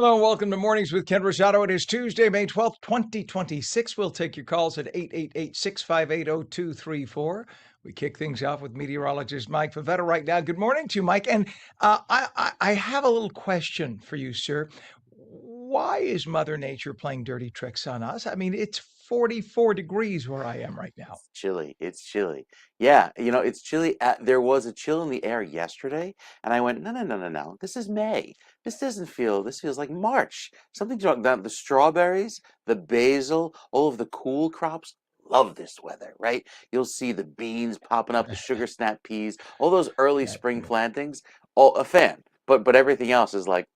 Hello, and welcome to Mornings with Ken Rosato. It is Tuesday, May 12th, 2026. We'll take your calls at 888-658-0234. We kick things off with meteorologist Mike Favetta right now. Good morning to you, Mike. And I have a little question for you, sir. Why is Mother Nature playing dirty tricks on us? I mean, it's 44 degrees where I am right now. It's chilly. It's chilly. Yeah, it's chilly. There was a chill in the air yesterday, and I went, no, no, no, no, no. This is May. This feels like March. Something's wrong. The strawberries, the basil, all of the cool crops love this weather, right? You'll see the beans popping up, the sugar snap peas, all those early Yeah, spring plantings. All a fan. But everything else is like,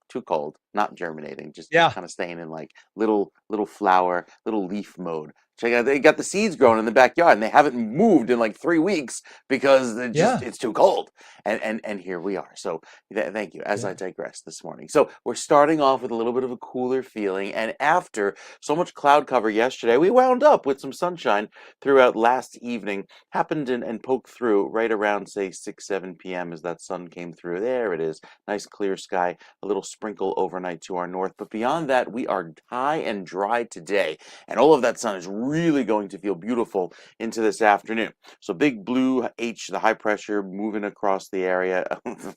too cold, not germinating, just yeah, kind of staying in like little flower, little leaf mode. Check out, they got the seeds growing in the backyard, and they haven't moved in like 3 weeks because yeah. it's too cold. And here we are. So thank you. As Yeah. I digress this morning, so we're starting off with a little bit of a cooler feeling, and after so much cloud cover yesterday, we wound up with some sunshine throughout last evening. Happened and poked through right around say 6-7 p.m. as that sun came through. There it is, nice clear sky, a little sprinkle overnight to our north, but beyond that, we are high and dry today, and all of that sun is really going to feel beautiful into this afternoon. So big blue H, the high pressure, moving across the area,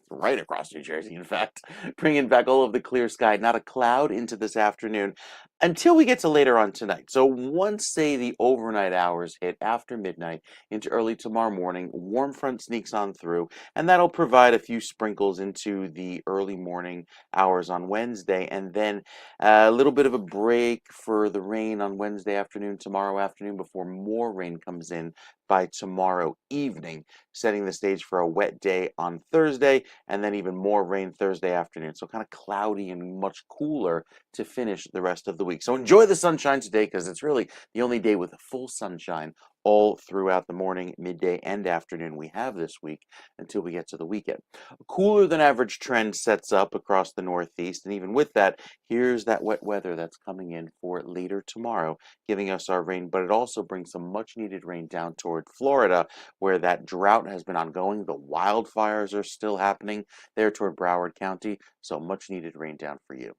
right across New Jersey, in fact, bringing back all of the clear sky, not a cloud into this afternoon until we get to later on tonight. So once, say, the overnight hours hit after midnight into early tomorrow morning, warm front sneaks on through, and that'll provide a few sprinkles into the early morning hours on Wednesday, and then a little bit of a break for the rain on Wednesday afternoon, tomorrow afternoon, before more rain comes in by tomorrow evening, setting the stage for a wet day on Thursday, and then even more rain Thursday afternoon. So kind of cloudy and much cooler to finish the rest of the week. So enjoy the sunshine today, because it's really the only day with full sunshine all throughout the morning, midday, and afternoon we have this week until we get to the weekend. A cooler than average trend sets up across the Northeast, and even with that, here's that wet weather that's coming in for later tomorrow, giving us our rain, but it also brings some much needed rain down toward Florida, where that drought has been ongoing. The wildfires are still happening there toward Broward County, so much needed rain down for you.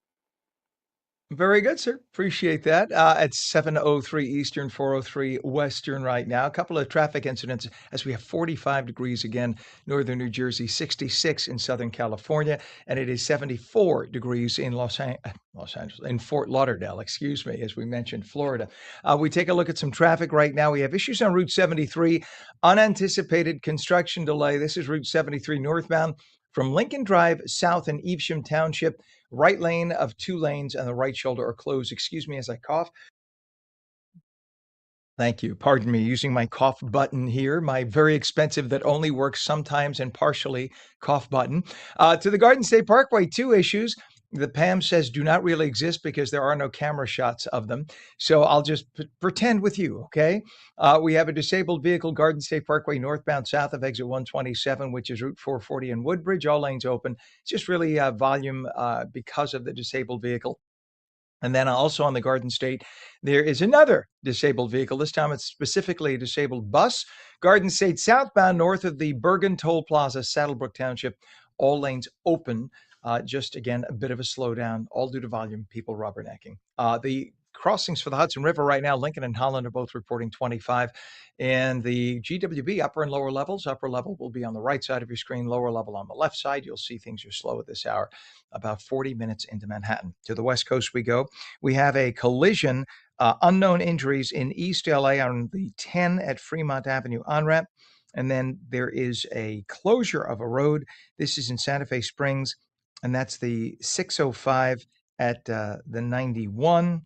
Very good, sir. Appreciate that. At 7:03 Eastern, 4:03 Western right now. A couple of traffic incidents as we have 45 degrees again, northern New Jersey, 66 in Southern California, and it is 74 degrees in Los Angeles, in Fort Lauderdale, excuse me, as we mentioned, Florida. We take a look at some traffic right now. We have issues on Route 73, unanticipated construction delay. This is Route 73 northbound from Lincoln Drive south in Evesham Township. Right lane of 2 lanes and the right shoulder are closed. Excuse me as I cough. Thank you. Pardon me using my cough button here, my very expensive that only works sometimes and partially cough button. To the Garden State Parkway, two issues. The Pam says do not really exist because there are no camera shots of them. So I'll just pretend with you, okay? We have a disabled vehicle, Garden State Parkway, northbound south of exit 127, which is Route 440 in Woodbridge. All lanes open. It's just really volume because of the disabled vehicle. And then also on the Garden State, there is another disabled vehicle. This time it's specifically a disabled bus. Garden State southbound north of the Bergen Toll Plaza, Saddlebrook Township, all lanes open. Just again, a bit of a slowdown, all due to volume, people rubbernecking. The crossings for the Hudson River right now, Lincoln and Holland are both reporting 25. And the GWB upper and lower levels, upper level will be on the right side of your screen, lower level on the left side. You'll see things are slow at this hour, about 40 minutes into Manhattan. To the West Coast we go. We have a collision, unknown injuries in East LA on the 10 at Fremont Avenue on-ramp. And then there is a closure of a road. This is in Santa Fe Springs, and that's the 605 at the 91.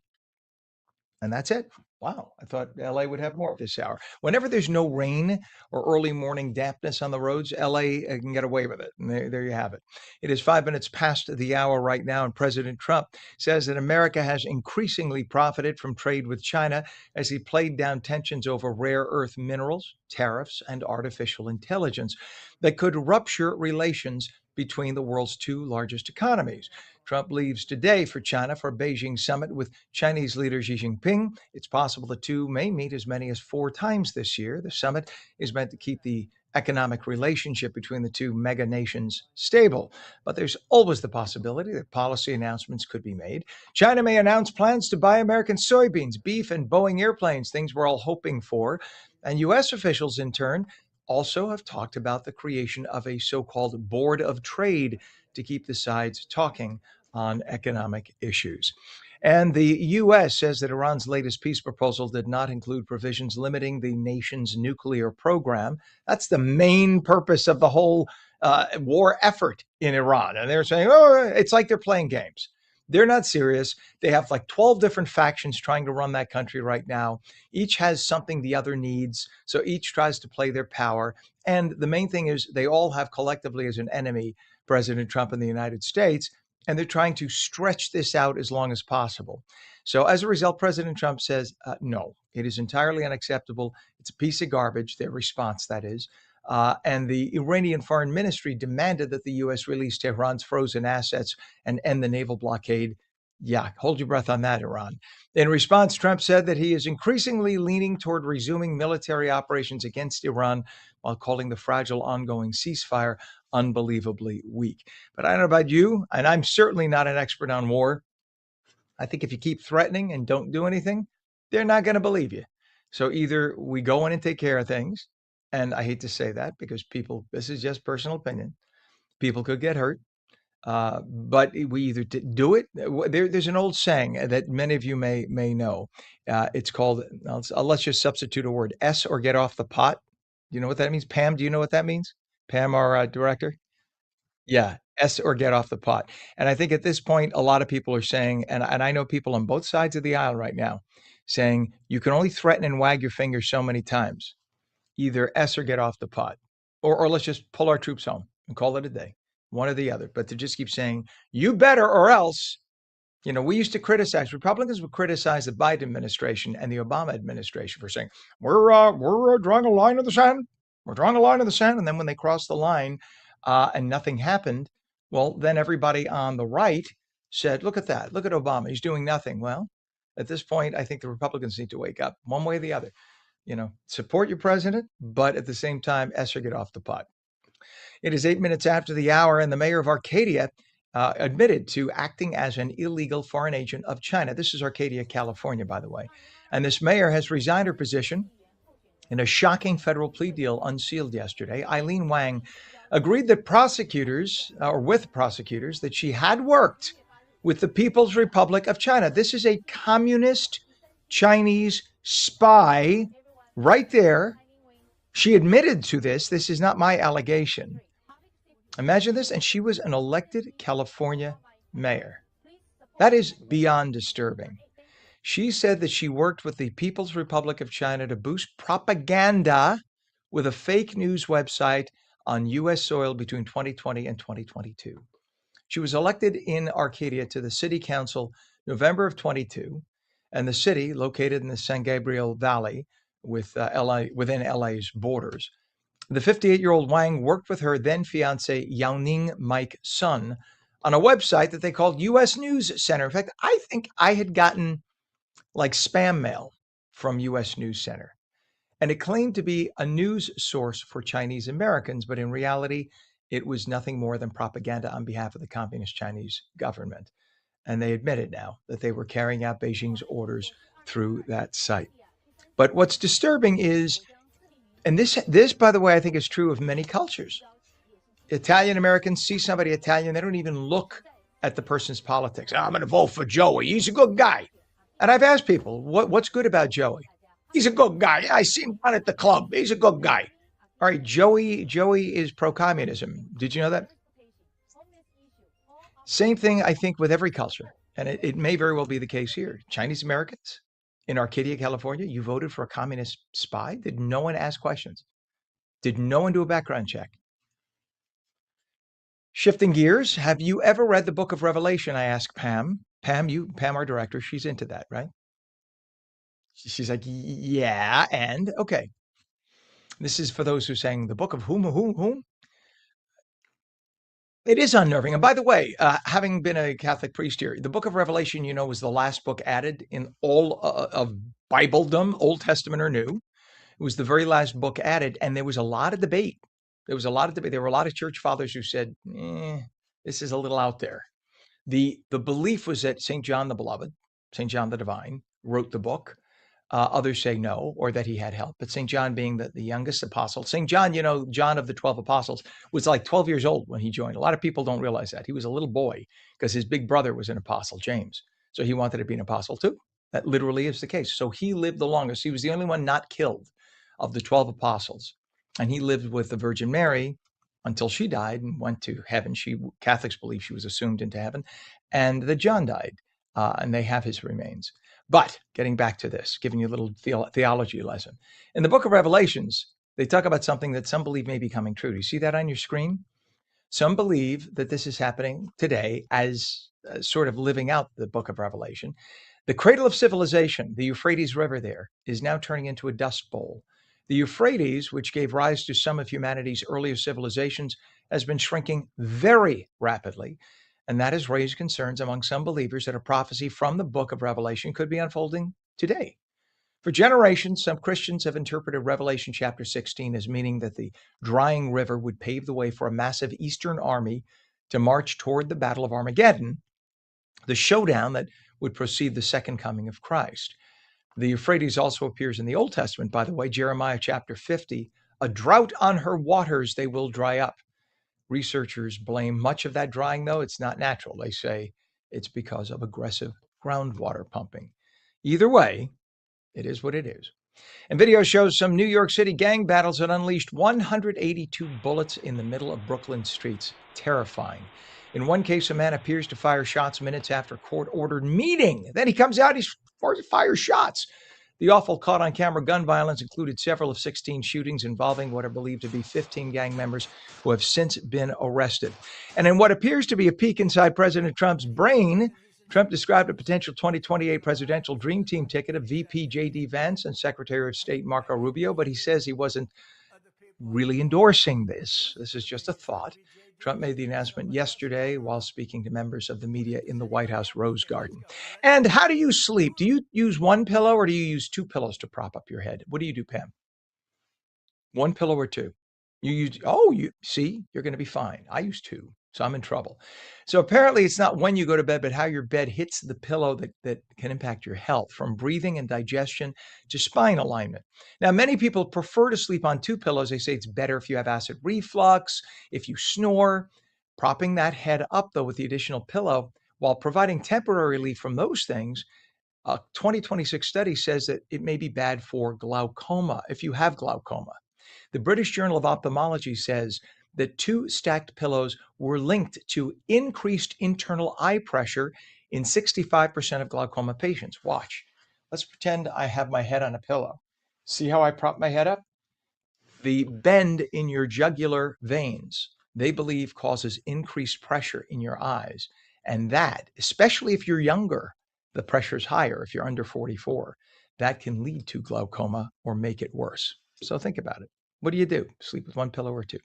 And that's it. Wow. I thought LA would have more this hour. Whenever there's no rain or early morning dampness on the roads, LA can get away with it. And there you have it. It is 5 minutes past the hour right now, and President Trump says that America has increasingly profited from trade with China as he played down tensions over rare earth minerals, tariffs, and artificial intelligence that could rupture relations between the world's two largest economies. Trump leaves today for China for a Beijing summit with Chinese leader Xi Jinping. It's possible the two may meet as many as 4 times this year. The summit is meant to keep the economic relationship between the two mega nations stable. But there's always the possibility that policy announcements could be made. China may announce plans to buy American soybeans, beef, and Boeing airplanes, things we're all hoping for. And U.S. officials, in turn, also have talked about the creation of a so called board of trade to keep the sides talking on economic issues. And the U.S. says that Iran's latest peace proposal did not include provisions limiting the nation's nuclear program. That's the main purpose of the whole war effort in Iran. And they're saying, oh, it's like they're playing games. They're not serious. They have like 12 different factions trying to run that country right now. Each has something the other needs. So each tries to play their power. And the main thing is they all have collectively as an enemy President Trump and the United States, and they're trying to stretch this out as long as possible. So as a result, President Trump says, no, it is entirely unacceptable. It's a piece of garbage, their response, that is. And the Iranian Foreign Ministry demanded that the U.S. release Tehran's frozen assets and end the naval blockade. Yeah, hold your breath on that, Iran. In response, Trump said that he is increasingly leaning toward resuming military operations against Iran while calling the fragile ongoing ceasefire unbelievably weak. But I don't know about you, and I'm certainly not an expert on war. I think if you keep threatening and don't do anything, they're not going to believe you. So either we go in and take care of things, and I hate to say that because people, this is just personal opinion, people could get hurt. But we either do it. There's an old saying that many of you may know. It's called, let's just substitute a word, S or get off the pot. You know what that means? Pam, do you know what that means? Pam, our director? Yeah, S or get off the pot. And I think at this point, a lot of people are saying, and I know people on both sides of the aisle right now saying, you can only threaten and wag your finger so many times. Either S or get off the pot, or let's just pull our troops home and call it a day, one or the other. But to just keep saying, you better or else, we used to criticize, Republicans would criticize the Biden administration and the Obama administration for saying, we're drawing a line in the sand. We're drawing a line in the sand. And then when they crossed the line and nothing happened, well, then everybody on the right said, look at that. Look at Obama. He's doing nothing. Well, at this point, I think the Republicans need to wake up one way or the other. Support your president, but at the same time, S or get off the pot. It is 8 minutes after the hour, and the mayor of Arcadia admitted to acting as an illegal foreign agent of China. This is Arcadia, California, by the way. And this mayor has resigned her position in a shocking federal plea deal unsealed yesterday. Eileen Wang agreed that with prosecutors, that she had worked with the People's Republic of China. This is a communist Chinese spy right there. She admitted to this. This is not my allegation. Imagine this. And she was an elected California mayor. That is beyond disturbing. She said that she worked with the People's Republic of China to boost propaganda with a fake news website on U.S. soil between 2020 and 2022. She was elected in Arcadia to the city council November of 22, and the city, located in the San Gabriel Valley within LA's borders. The 58-year-old Wang worked with her then fiance Yaoning Mike Sun on a website that they called U.S. News Center. In fact, I think I had gotten like spam mail from U.S. News Center. And it claimed to be a news source for Chinese Americans, but in reality, it was nothing more than propaganda on behalf of the Communist Chinese government. And they admitted now that they were carrying out Beijing's orders through that site. But what's disturbing is, and this, by the way, I think is true of many cultures. Italian Americans see somebody Italian, they don't even look at the person's politics. I'm going to vote for Joey. He's a good guy. And I've asked people, what's good about Joey? He's a good guy. I see him down at the club. He's a good guy. All right, Joey is pro-communism. Did you know that? Same thing, I think, with every culture. And it may very well be the case here. Chinese Americans in Arcadia, California, you voted for a communist spy? Did no one ask questions? Did no one do a background check? Shifting gears, have you ever read the book of Revelation? I asked Pam. Pam, our director, she's into that, right? She's like, yeah, and okay. This is for those who sang the book of whom? It is unnerving. And by the way, having been a Catholic priest here, the book of Revelation, was the last book added in all of Bibledom, Old Testament or New. It was the very last book added, and there was a lot of debate. There was a lot of debate. There were a lot of church fathers who said, this is a little out there. The belief was that St. John the Beloved, St. John the Divine, wrote the book. Others say no, or that he had help. But St. John being the youngest apostle, St. John, John of the 12 apostles, was like 12 years old when he joined. A lot of people don't realize that. He was a little boy because his big brother was an apostle, James. So he wanted to be an apostle too. That literally is the case. So he lived the longest. He was the only one not killed of the 12 apostles. And he lived with the Virgin Mary until she died and went to heaven. Catholics believe she was assumed into heaven. And that John died, and they have his remains. But getting back to this, giving you a little theology lesson. In the book of Revelations, they talk about something that some believe may be coming true. Do you see that on your screen? Some believe that this is happening today as sort of living out the book of Revelation. The cradle of civilization, the Euphrates River there, is now turning into a dust bowl. The Euphrates, which gave rise to some of humanity's earliest civilizations, has been shrinking very rapidly. And that has raised concerns among some believers that a prophecy from the book of Revelation could be unfolding today. For generations, some Christians have interpreted Revelation chapter 16 as meaning that the drying river would pave the way for a massive Eastern army to march toward the Battle of Armageddon, the showdown that would precede the second coming of Christ. The Euphrates also appears in the Old Testament, by the way, Jeremiah chapter 50, a drought on her waters, they will dry up. Researchers blame much of that drying, though. It's not natural. They say it's because of aggressive groundwater pumping. Either way, it is what it is. And video shows some New York City gang battles that unleashed 182 bullets in the middle of Brooklyn streets. Terrifying. In one case, a man appears to fire shots minutes after a court-ordered meeting. Then he comes out, he fires shots. The awful caught-on-camera gun violence included several of 16 shootings involving what are believed to be 15 gang members who have since been arrested. And in what appears to be a peek inside President Trump's brain, Trump described a potential 2028 presidential dream team ticket of VP J.D. Vance and Secretary of State Marco Rubio, but he says he wasn't really endorsing this. This is just a thought. Trump made the announcement yesterday while speaking to members of the media in the White House Rose Garden. And how do you sleep? Do you use one pillow or do you use two pillows to prop up your head? What do you do, Pam? One pillow or two? You see, you're going to be fine. I use two, so I'm in trouble. So apparently it's not when you go to bed, but how your bed hits the pillow that can impact your health, from breathing and digestion to spine alignment. Now, many people prefer to sleep on two pillows. They say it's better if you have acid reflux, if you snore. Propping that head up, though, with the additional pillow, while providing temporary relief from those things, a 2026 study says that it may be bad for glaucoma if you have glaucoma. The British Journal of Ophthalmology says that two stacked pillows were linked to increased internal eye pressure in 65% of glaucoma patients. Watch. Let's pretend I have my head on a pillow. See how I prop my head up? The bend in your jugular veins, they believe, causes increased pressure in your eyes. And that, especially if you're younger, the pressure is higher. If you're under 44, that can lead to glaucoma or make it worse. So think about it. What do? Sleep with one pillow or two?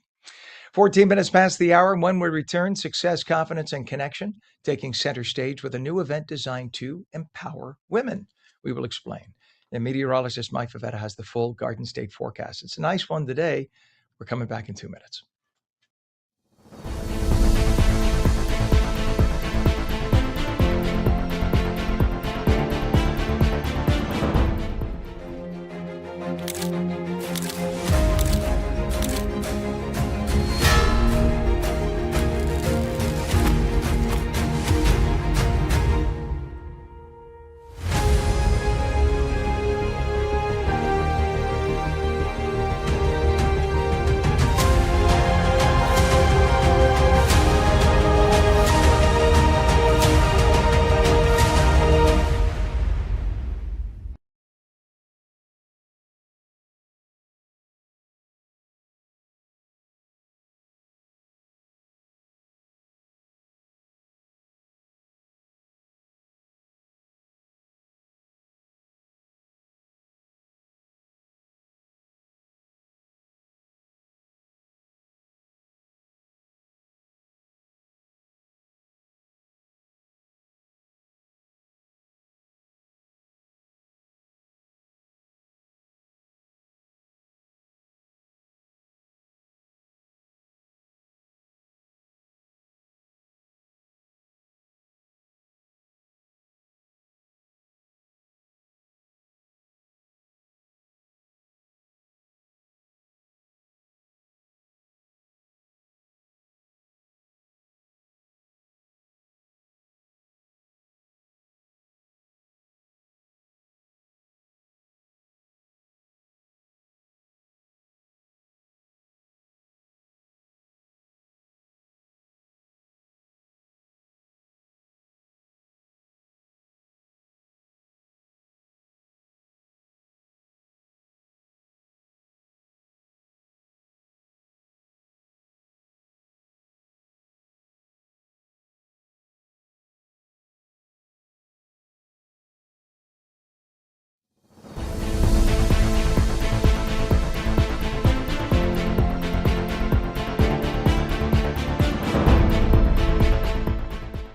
14 minutes past the hour. When we return, success, confidence, and connection taking center stage with a new event designed to empower women. We will explain. And meteorologist Mike Favetta has the full Garden State forecast. It's a nice one today. We're coming back in 2 minutes.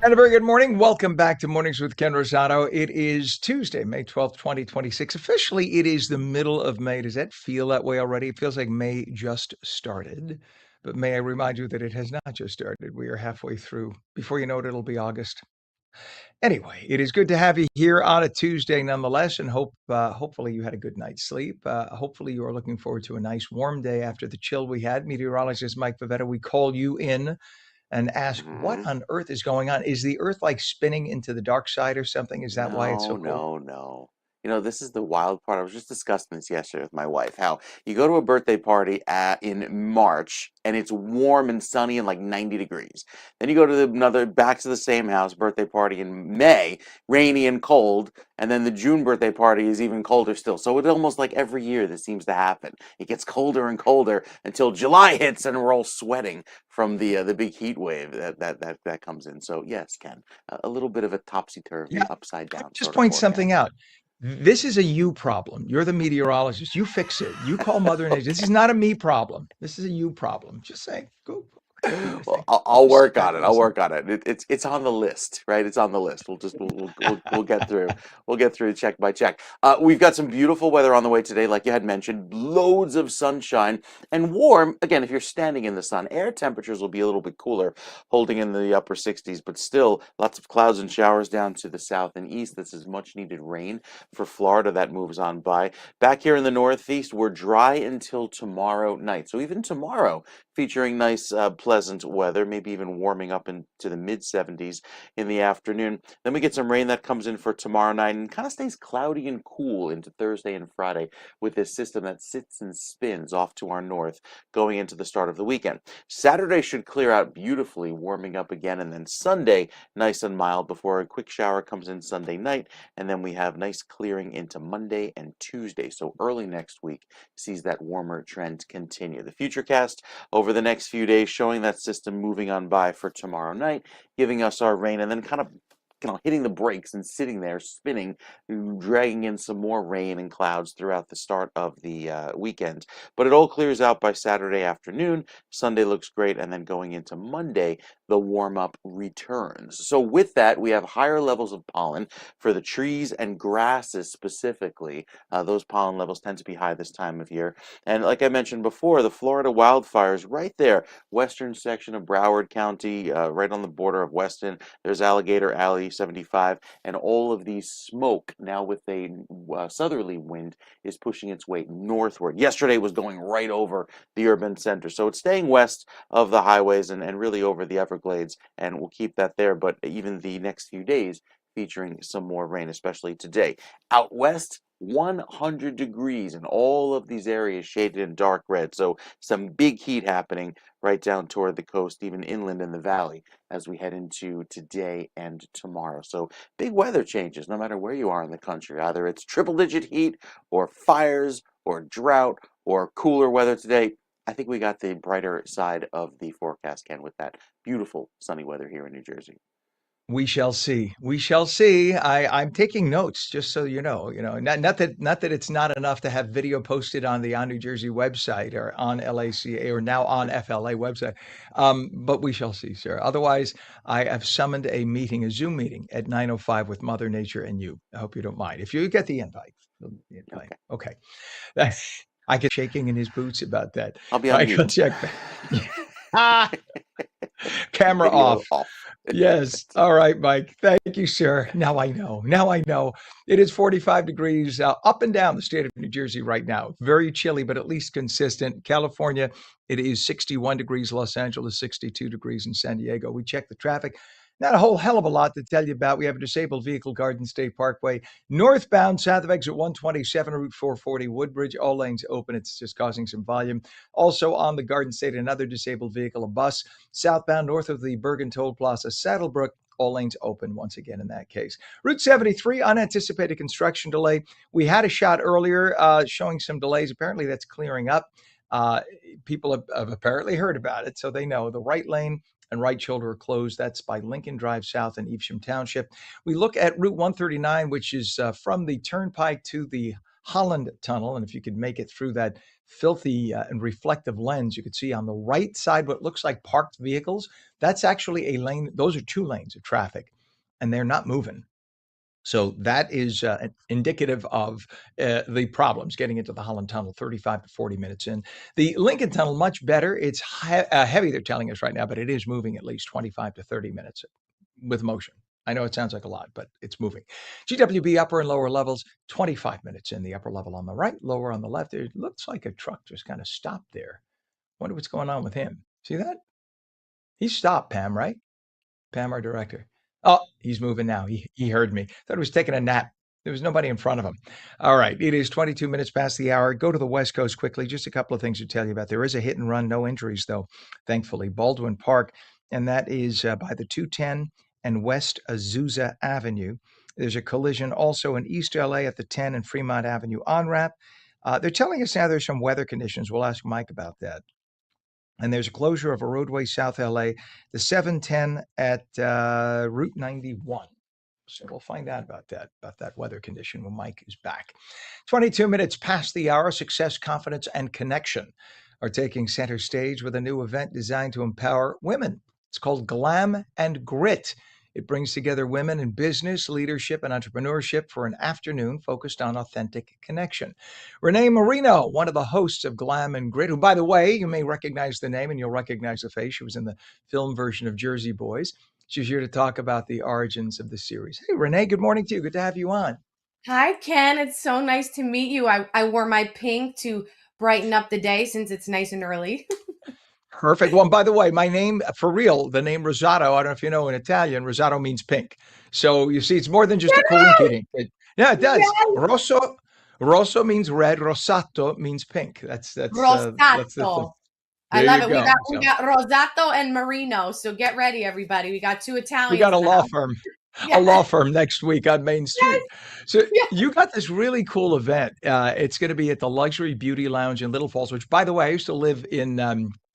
And a very good morning. Welcome back to Mornings with Ken Rosato. It is Tuesday, May 12th, 2026. Officially, it is the middle of May. Does that feel that way already? It feels like May just started. But may I remind you that it has not just started. We are halfway through. Before you know it, it'll be August. Anyway, it is good to have you here on a Tuesday nonetheless, and hopefully you had a good night's sleep. Hopefully you are looking forward to a nice warm day after the chill we had. Meteorologist Mike Favetta, we call you in and ask what Hmm. on earth is going on. Is the earth like spinning into the dark side or something? Is that why it's No, so cold? no, no. This is the wild part. I was just discussing this yesterday with my wife. How you go to a birthday party in March and it's warm and sunny and like 90 degrees. Then you go to another back to the same house birthday party in May, rainy and cold, and then the June birthday party is even colder still. So it's almost like every year this seems to happen. It gets colder and colder until July hits and we're all sweating from the big heat wave that comes in. So yes, Ken, a little bit of a Yeah, topsy-turvy, upside I down just sort of point something forecast. out. This is a you problem. You're the meteorologist. You fix it. You call Mother Nature. This is not a me problem. This is a you problem. Just say, go ahead, do your Well, thing. I'll I'll just sit work back on it. and I'll listen. work on it. It's on the list, right? It's on the list. We'll get through. We'll get through check by check. We've got some beautiful weather on the way today, like you had mentioned. Loads of sunshine and warm. Again, if you're standing in the sun, air temperatures will be a little bit cooler, holding in the upper 60s, but still lots of clouds and showers down to the south and east. This is much needed rain for Florida that moves on by. Back here in the Northeast, we're dry until tomorrow night. So even tomorrow, featuring nice, pleasant weather, maybe even warming up into the mid 70s in the afternoon. Then we get some rain that comes in for tomorrow night and kind of stays cloudy and cool into Thursday and Friday with this system that sits and spins off to our north going into the start of the weekend. Saturday should clear out beautifully, warming up again, and then Sunday, nice and mild before a quick shower comes in Sunday night, and then we have nice clearing into Monday and Tuesday. So early next week sees that warmer trend continue. The futurecast over the next few days, showing that system moving on by for tomorrow night, giving us our rain, and then kind of hitting the brakes and sitting there spinning, dragging in some more rain and clouds throughout the start of the weekend. But it all clears out by Saturday afternoon. Sunday looks great, and then going into Monday, the warm up returns. So with that, we have higher levels of pollen for the trees and grasses specifically. Those pollen levels tend to be high this time of year. And like I mentioned before, the Florida wildfires right there, western section of Broward County, right on the border of Weston. There's Alligator Alley 75, and all of these smoke now with a southerly wind is pushing its way northward. Yesterday was going right over the urban center, so it's staying west of the highways and really over the Everglades, and we'll keep that there. But even the next few days featuring some more rain, especially today. Out west, 100 degrees in all of these areas shaded in dark red. So some big heat happening right down toward the coast, even inland in the valley as we head into today and tomorrow. So big weather changes no matter where you are in the country. Either it's triple digit heat or fires or drought or cooler weather today. I think we got the brighter side of the forecast, Ken, with that beautiful sunny weather here in New Jersey. We shall see. We shall see. I'm taking notes just so you know. Not that it's not enough to have video posted on the On New Jersey website or on LACA or now on FLA website. But we shall see, sir. Otherwise, I have summoned a meeting, a Zoom meeting at 9:05 with Mother Nature and you. I hope you don't mind. If you get the invite, the invite. Okay. Okay. I get shaking in his boots about that. I'll be on Michael, mute. check back. Ah, camera Video off. off. Yes. All right, Mike. Thank you, sir. Now I know. Now I know. It is 45 degrees up and down the state of New Jersey right now. Very chilly, but at least consistent. California, it is 61 degrees. Los Angeles, 62 degrees in San Diego. We check the traffic. Not a whole hell of a lot to tell you about. We have a disabled vehicle, Garden State Parkway, northbound, south of exit 127, Route 440, Woodbridge. All lanes open. It's just causing some volume. Also on the Garden State, another disabled vehicle, a bus, southbound north of the Bergen Toll Plaza, Saddlebrook. All lanes open once again in that case. Route 73, unanticipated construction delay. We had a shot earlier showing some delays. Apparently, that's clearing up. Uh, People have apparently heard about it, so they know the right lane and right shoulder are closed. That's by Lincoln Drive South in Evesham Township. We look at Route 139, which is from the Turnpike to the Holland Tunnel. And if you could make it through that filthy and reflective lens. You could see on the right side what looks like parked vehicles. That's actually a lane. Those are two lanes of traffic, and they're not moving. So that is indicative of the problems getting into the Holland Tunnel, 35 to 40 minutes in. The Lincoln Tunnel, much better. It's heavy, they're telling us right now, but it is moving at least 25 to 30 minutes with motion. I know it sounds like a lot, but it's moving. GWB upper and lower levels, 25 minutes in. The upper level on the right, lower on the left. It looks like a truck just kind of stopped there. Wonder what's going on with him. See that? He stopped, Pam, right? Pam, our director. Oh, he's moving now. He heard me. Thought he was taking a nap. There was nobody in front of him. All right. It is 22 minutes past the hour. Go to the West Coast quickly. Just a couple of things to tell you about. There is a hit and run, no injuries, though, thankfully. Baldwin Park, and that is by the 210 and West Azusa Avenue. There's a collision also in East LA at the 10 and Fremont Avenue on ramp. They're telling us now there's some weather conditions. We'll ask Mike about that. And there's a closure of a roadway South LA, the 710 at Route 91. So we'll find out about that weather condition when Mike is back. 22 minutes past the hour, success, confidence, and connection are taking center stage with a new event designed to empower women. It's called Glam and Grit. It brings together women in business, leadership, and entrepreneurship for an afternoon focused on authentic connection. Renee Marino, one of the hosts of Glam and Grit, who, by the way, you may recognize the name and you'll recognize the face. She was in the film version of Jersey Boys. She's here to talk about the origins of the series. Hey, Renee, good morning to you. Good to have you on. Hi, Ken. It's so nice to meet you. I wore my pink to brighten up the day since it's nice and early. Perfect. Well, and by the way, my name, for real, the name Rosato, I don't know if you know in Italian, Rosato means pink. So you see, it's more than just a coincidence. Yeah, it does. Yes, Rosso means red. Rosato means pink. That's the thing. Rosato. I There love you it. We go. got we So got Rosato and Marino. So get ready, everybody. We got two we got Italians a in the law house. firm, a law Yes, firm next week on Main yes, Street. So yes. you got this really cool event. It's going to be at the Luxury Beauty Lounge in Little Falls, which, by the way, I used to live in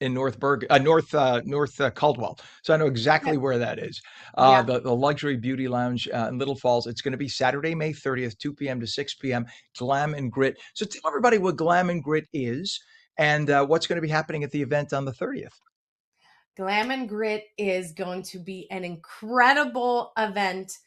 North Caldwell, so I know exactly where that is. Yeah. The Luxury Beauty Lounge in Little Falls. It's going to be Saturday, May 30th, 2 p.m. to 6 p.m. Glam and Grit. So tell everybody what Glam and Grit is and what's going to be happening at the event on the 30th. Glam and Grit is going to be an incredible event.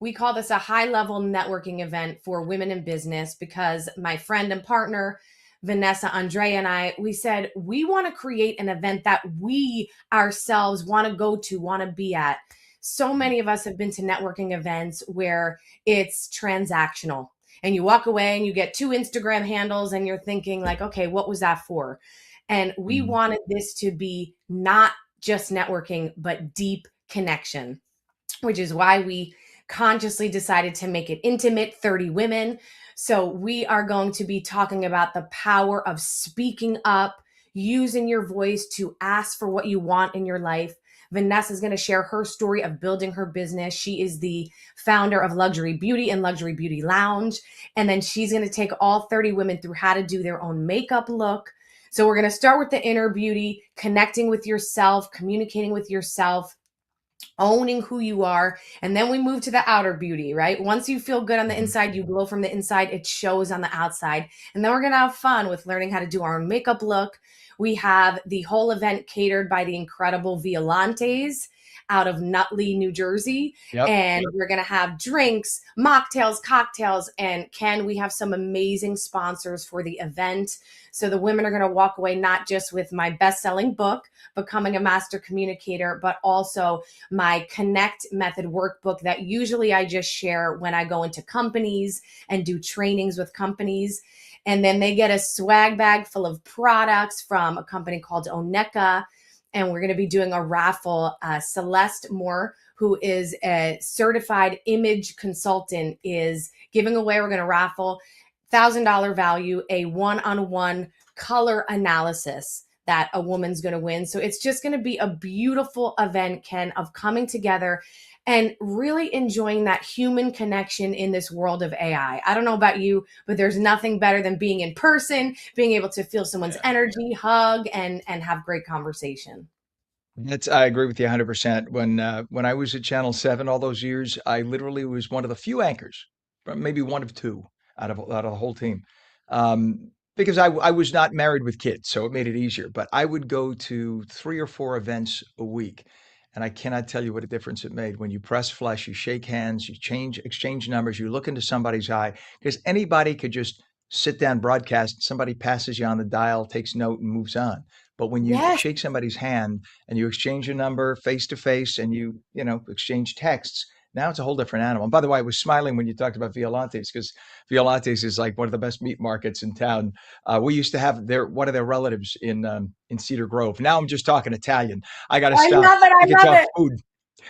We call this a high level networking event for women in business because my friend and partner, Vanessa, Andrea, and we said we want to create an event that we ourselves want to go to, want to be at. So many of us have been to networking events where it's transactional and you walk away and you get two Instagram handles and you're thinking, like, okay, what was that for? And we Mhm. wanted this to be not just networking, but deep connection, which is why we consciously decided to make it intimate, 30 women. So we are going to be talking about the power of speaking up, using your voice to ask for what you want in your life. Vanessa is going to share her story of building her business. She is the founder of Luxury Beauty and Luxury Beauty Lounge. And then she's going to take all 30 women through how to do their own makeup look. So we're going to start with the inner beauty, connecting with yourself, communicating with yourself, owning who you are. And then we move to the outer beauty, right? Once you feel good on the Mhm. inside, you glow from the inside, it shows on the outside. And then we're going to have fun with learning how to do our own makeup look. We have the whole event catered by the incredible Violantes out of Nutley, New Jersey. Yep. And we're going to have drinks, mocktails, cocktails. And Ken, we have some amazing sponsors for the event. So the women are going to walk away not just with my best-selling book, Becoming a Master Communicator, but also my Connect Method workbook that usually I just share when I go into companies and do trainings with companies. And then they get a swag bag full of products from a company called Oneka. And we're going to be doing a raffle. Celeste Moore, who is a certified image consultant, is giving away. We're going to raffle $1,000 value, a one-on-one color analysis that a woman's going to win. So it's just going to be a beautiful event, Ken, of coming together and really enjoying that human connection in this world of AI. I don't know about you, but there's nothing better than being in person, being able to feel someone's Yeah. energy, hug, and have great conversation. I agree with you 100%. When I was at Channel 7 all those years, I literally was one of the few anchors, maybe one of two out of the whole team, um, because I was not married with kids, so it made it easier. But I would go to 3 or 4 events a week, and I cannot tell you what a difference it made. When you press flesh, you shake hands, you exchange numbers, you look into somebody's eye, because anybody could just sit down, broadcast, somebody passes you on the dial, takes note, and moves on. But when you Yes. shake somebody's hand and you exchange a number face to face and you know, exchange texts, now it's a whole different animal. And by the way, I was smiling when you talked about Violantes because Violantes is like one of the best meat markets in town. We used to have one of their relatives in Cedar Grove. Now I'm just talking Italian. I got to I stop. love it. We I can love talk it. food.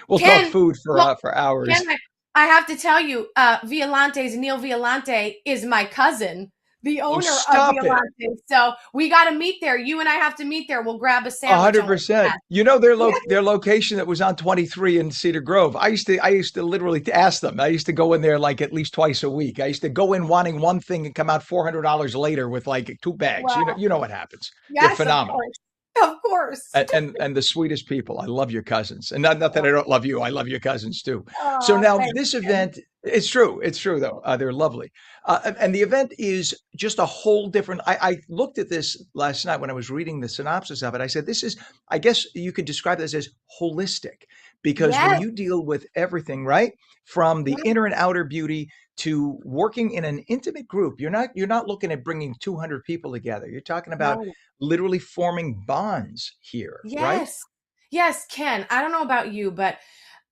We'll talk Ken, food well, for hours. Ken, I have to tell you, Neil Violante is my cousin, the Oh, owner of stop it. Violante. So we got to meet there. You and I have to meet there. We'll grab a sandwich. 100%. You know their location that was on 23 in Cedar Grove. I used to literally ask them. I used to go in there like at least twice a week. I used to go in wanting one thing and come out $400 later with like 2 bags. Wow. You know what happens. They're Yes, phenomenal. of course. And the sweetest people. I love your cousins, and not that I don't love you. I love your cousins too. So Oh, now thanks, this Ken. event, it's true though. They're lovely, and the event is just a whole different. I looked at this last night when I was reading the synopsis of it. I said, "This is, I guess you could describe this as holistic, because when Yes, you deal with everything, right, from the yes, inner and outer beauty to working in an intimate group, you're not looking at bringing 200 people together. You're talking about no. literally forming bonds here, right?" Yes. Yes, Ken. I don't know about you, but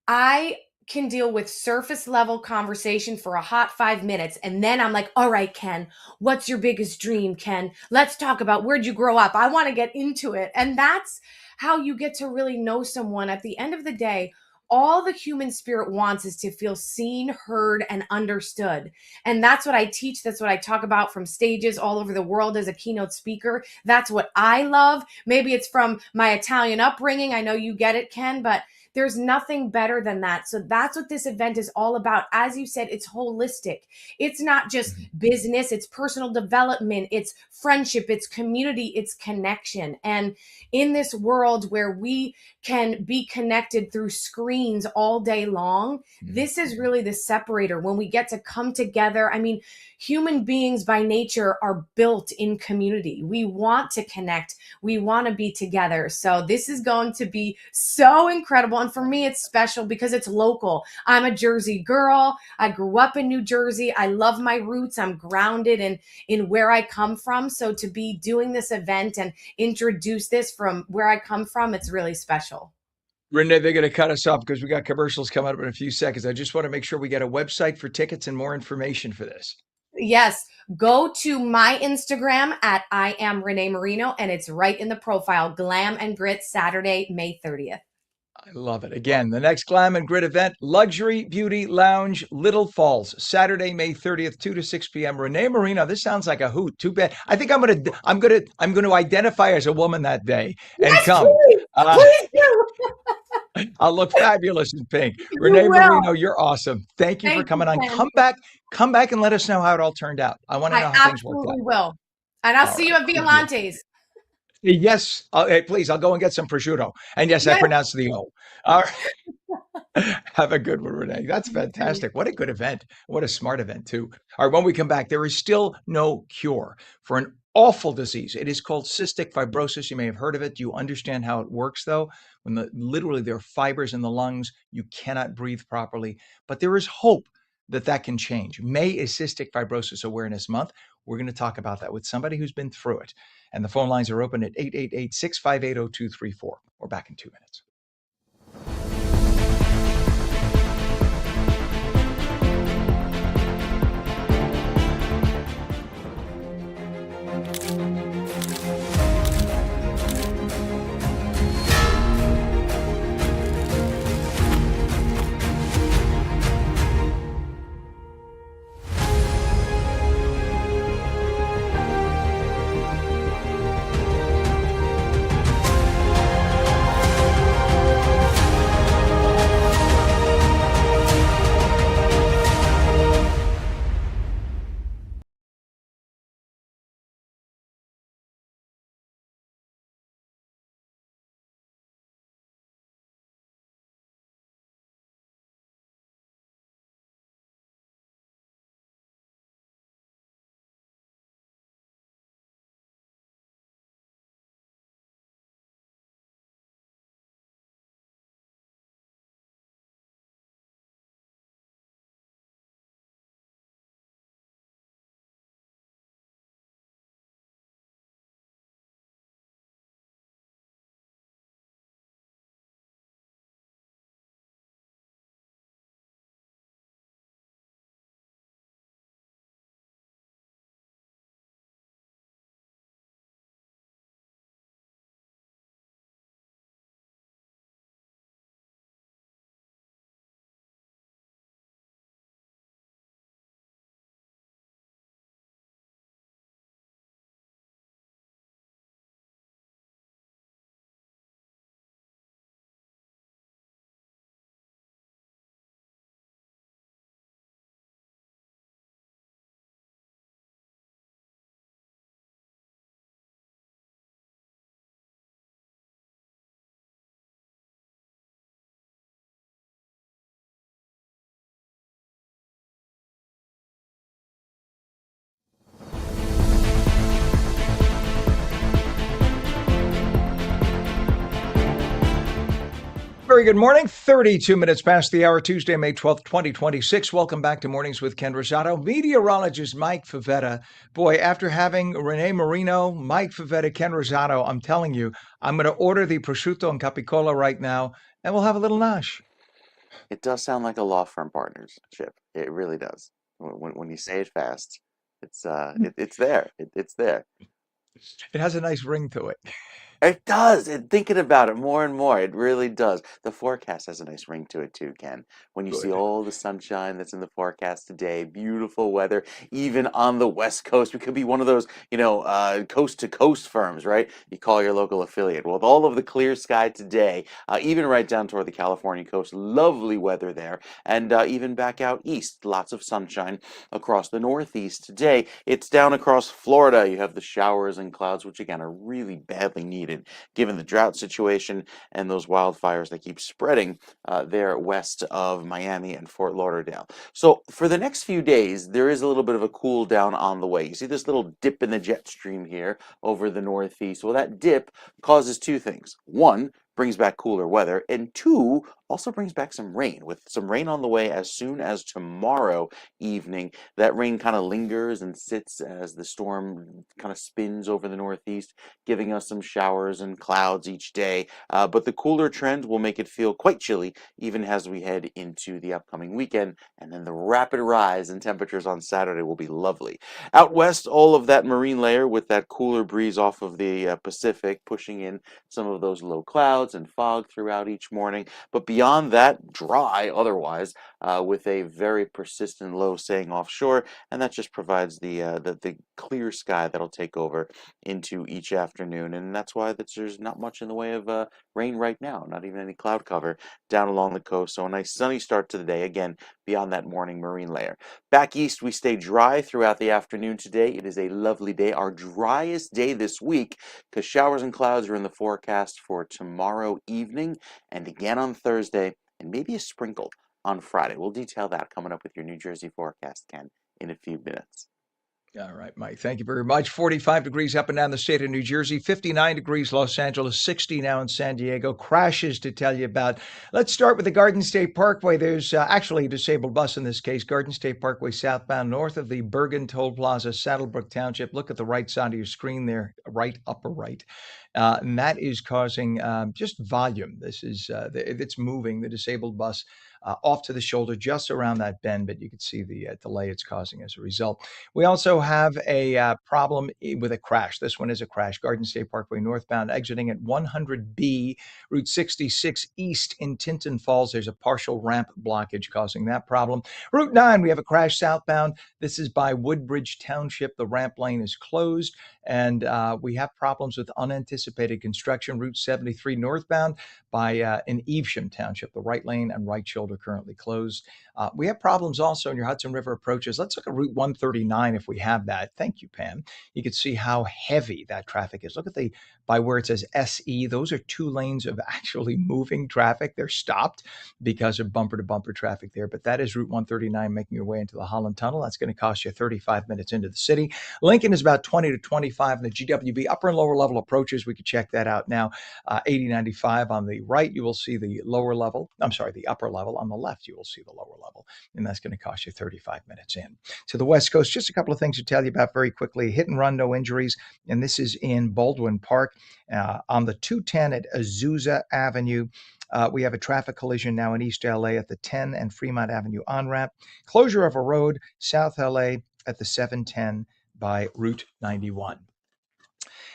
I can deal with surface level conversation for a hot 5 minutes. And then I'm like, all right, Ken, what's your biggest dream, Ken? Let's talk about where'd you grow up? I want to get into it. And that's how you get to really know someone. At the end of the day, all the human spirit wants is to feel seen, heard, and understood. And that's what I teach. That's what I talk about from stages all over the world as a keynote speaker. That's what I love. Maybe it's from my Italian upbringing. I know you get it, Ken, but there's nothing better than that. So that's what this event is all about. As you said, it's holistic. It's not just Mhm. business, it's personal development, it's friendship, it's community, it's connection. And in this world where we can be connected through screens all day long, this is really the separator when we get to come together. I mean, human beings by nature are built in community. We want to connect, we want to be together. So this is going to be so incredible. And for me, it's special because it's local. I'm a Jersey girl. I grew up in New Jersey. I love my roots. I'm grounded in where I come from. So to be doing this event and introduce this from where I come from, it's really special. Renee, they're going to cut us off because we got commercials coming up in a few seconds. I just want to make sure we get a website for tickets and more information for this. Yes, go to my Instagram at I am Renee Marino, and it's right in the profile. Glam and Grit, Saturday, May 30th. I love it. Again, the next Glam and Grit event, Luxury Beauty Lounge, Little Falls, Saturday, May 30th, 2 to 6 p.m. Renee Marino, this sounds like a hoot. Too bad. I think I'm gonna identify as a woman that day and Yes, come. please do. I'll look fabulous in pink. You Renee will. Marino, you're awesome. Thank you for Thank you, coming on. Ken. Come back and let us know how it all turned out. I want to know I how things worked out. absolutely will. And I'll All see right. you at Good deal. Violante's. Yes. Hey, please, I'll go and get some prosciutto. And yes, I Yes. pronounced the O. All right. Have a good one, Renee. That's fantastic. What a good event. What a smart event, too. All right, when we come back, there is still no cure for an awful disease. It is called cystic fibrosis. You may have heard of it. Do you understand how it works, though? When literally there are fibers in the lungs, you cannot breathe properly. But there is hope that can change. May is Cystic Fibrosis Awareness Month. We're going to talk about that with somebody who's been through it. And the phone lines are open at 888-658-0234. We're back in 2 minutes. Very good morning. 32 minutes past the hour, Tuesday, May 12th, 2026. Welcome back to Mornings with Ken Rosato. Meteorologist Mike Favetta. Boy, after having Renee Marino, Mike Favetta, Ken Rosato, I'm telling you, I'm going to order the prosciutto and capicola right now, and we'll have a little nosh. It does sound like a law firm partnership. It really does. When you say it fast, it's there. It's there. It has a nice ring to it. It does. And thinking about it more and more, it really does. The forecast has a nice ring to it too, Ken. When you see Good. all the sunshine that's in the forecast today, beautiful weather, even on the West Coast. We could be one of those, coast to coast firms, right? You call your local affiliate. Well, with all of the clear sky today, even right down toward the California coast, lovely weather there. And even back out east, lots of sunshine across the Northeast today. It's down across Florida. You have the showers and clouds, which again are really badly needed given the drought situation and those wildfires that keep spreading there west of Miami and Fort Lauderdale. So for the next few days, there is a little bit of a cool down on the way. You see this little dip in the jet stream here over the Northeast. Well, that dip causes two things. One, brings back cooler weather, and two, also brings back some rain, with some rain on the way as soon as tomorrow evening. That rain kind of lingers and sits as the storm kind of spins over the Northeast, giving us some showers and clouds each day. But the cooler trend will make it feel quite chilly, even as we head into the upcoming weekend. And then the rapid rise in temperatures on Saturday will be lovely. Out west, all of that marine layer with that cooler breeze off of the Pacific pushing in some of those low clouds and fog throughout each morning. But beyond that, dry otherwise, with a very persistent low staying offshore, and that just provides the clear sky that'll take over into each afternoon. And that's why there's not much in the way of rain right now, not even any cloud cover down along the coast. So a nice sunny start to the day, again, beyond that morning marine layer. Back east, we stay dry throughout the afternoon today. It is a lovely day, our driest day this week, because showers and clouds are in the forecast for tomorrow evening and again on Thursday, and maybe a sprinkle on Friday. We'll detail that coming up with your New Jersey forecast, Ken, in a few minutes. All right, Mike. Thank you very much. 45 degrees up and down the state of New Jersey, 59 degrees Los Angeles, 60 now in San Diego. Crashes to tell you about. Let's start with the Garden State Parkway. There's actually a disabled bus in this case. Garden State Parkway southbound north of the Bergen Toll Plaza, Saddlebrook Township. Look at the right side of your screen there, right, upper right. And that is causing just volume. This is it's moving the disabled bus off to the shoulder just around that bend, but you can see the delay it's causing as a result. We also have a problem with a crash. This one is a crash. Garden State Parkway northbound, exiting at 100B, Route 66 east in Tinton Falls. There's a partial ramp blockage causing that problem. Route 9, we have a crash southbound. This is by Woodbridge Township. The ramp lane is closed, and we have problems with unanticipated construction. Route 73 northbound by in Evesham Township. The right lane and right shoulder currently closed. We have problems also in your Hudson River approaches. Let's look at Route 139 if we have that. Thank you, Pam. You can see how heavy that traffic is. Look at by where it says SE. Those are two lanes of actually moving traffic. They're stopped because of bumper to bumper traffic there. But that is Route 139 making your way into the Holland Tunnel. That's going to cost you 35 minutes into the city. Lincoln is about 20 to 25 in the GWB upper and lower level approaches. We could check that out now. 8095 on the right, you will see the lower level. I'm sorry, the upper level. On the left, you will see the lower level. And that's going to cost you 35 minutes in. To the West Coast, just a couple of things to tell you about very quickly. Hit and run, no injuries. And this is in Baldwin Park on the 210 at Azusa Avenue. We have a traffic collision now in East LA at the 10 and Fremont Avenue on-ramp. Closure of a road, South LA at the 710 by Route 91.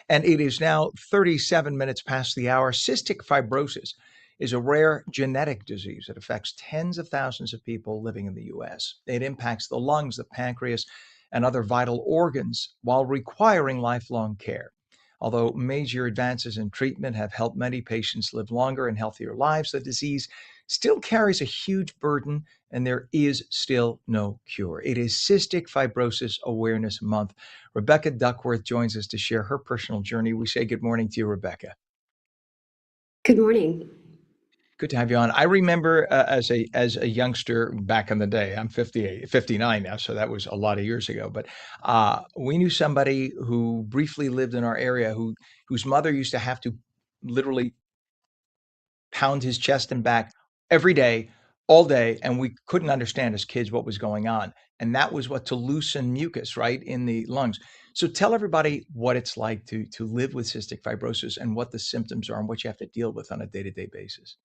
And it is now 37 minutes past the hour. Cystic fibrosis is a rare genetic disease that affects tens of thousands of people living in the U.S. It impacts the lungs, the pancreas, and other vital organs while requiring lifelong care. Although major advances in treatment have helped many patients live longer and healthier lives, the disease still carries a huge burden, and there is still no cure. It is Cystic Fibrosis Awareness Month. Rebecca Duckworth joins us to share her personal journey. We say good morning to you, Rebecca. Good morning. Good to have you on. I remember as a youngster back in the day, I'm 59 now, so that was a lot of years ago. But we knew somebody who briefly lived in our area whose mother used to have to literally pound his chest and back every day, all day, and we couldn't understand as kids what was going on. And that was what to loosen mucus, right, in the lungs. So tell everybody what it's like to live with cystic fibrosis and what the symptoms are and what you have to deal with on a day-to-day basis.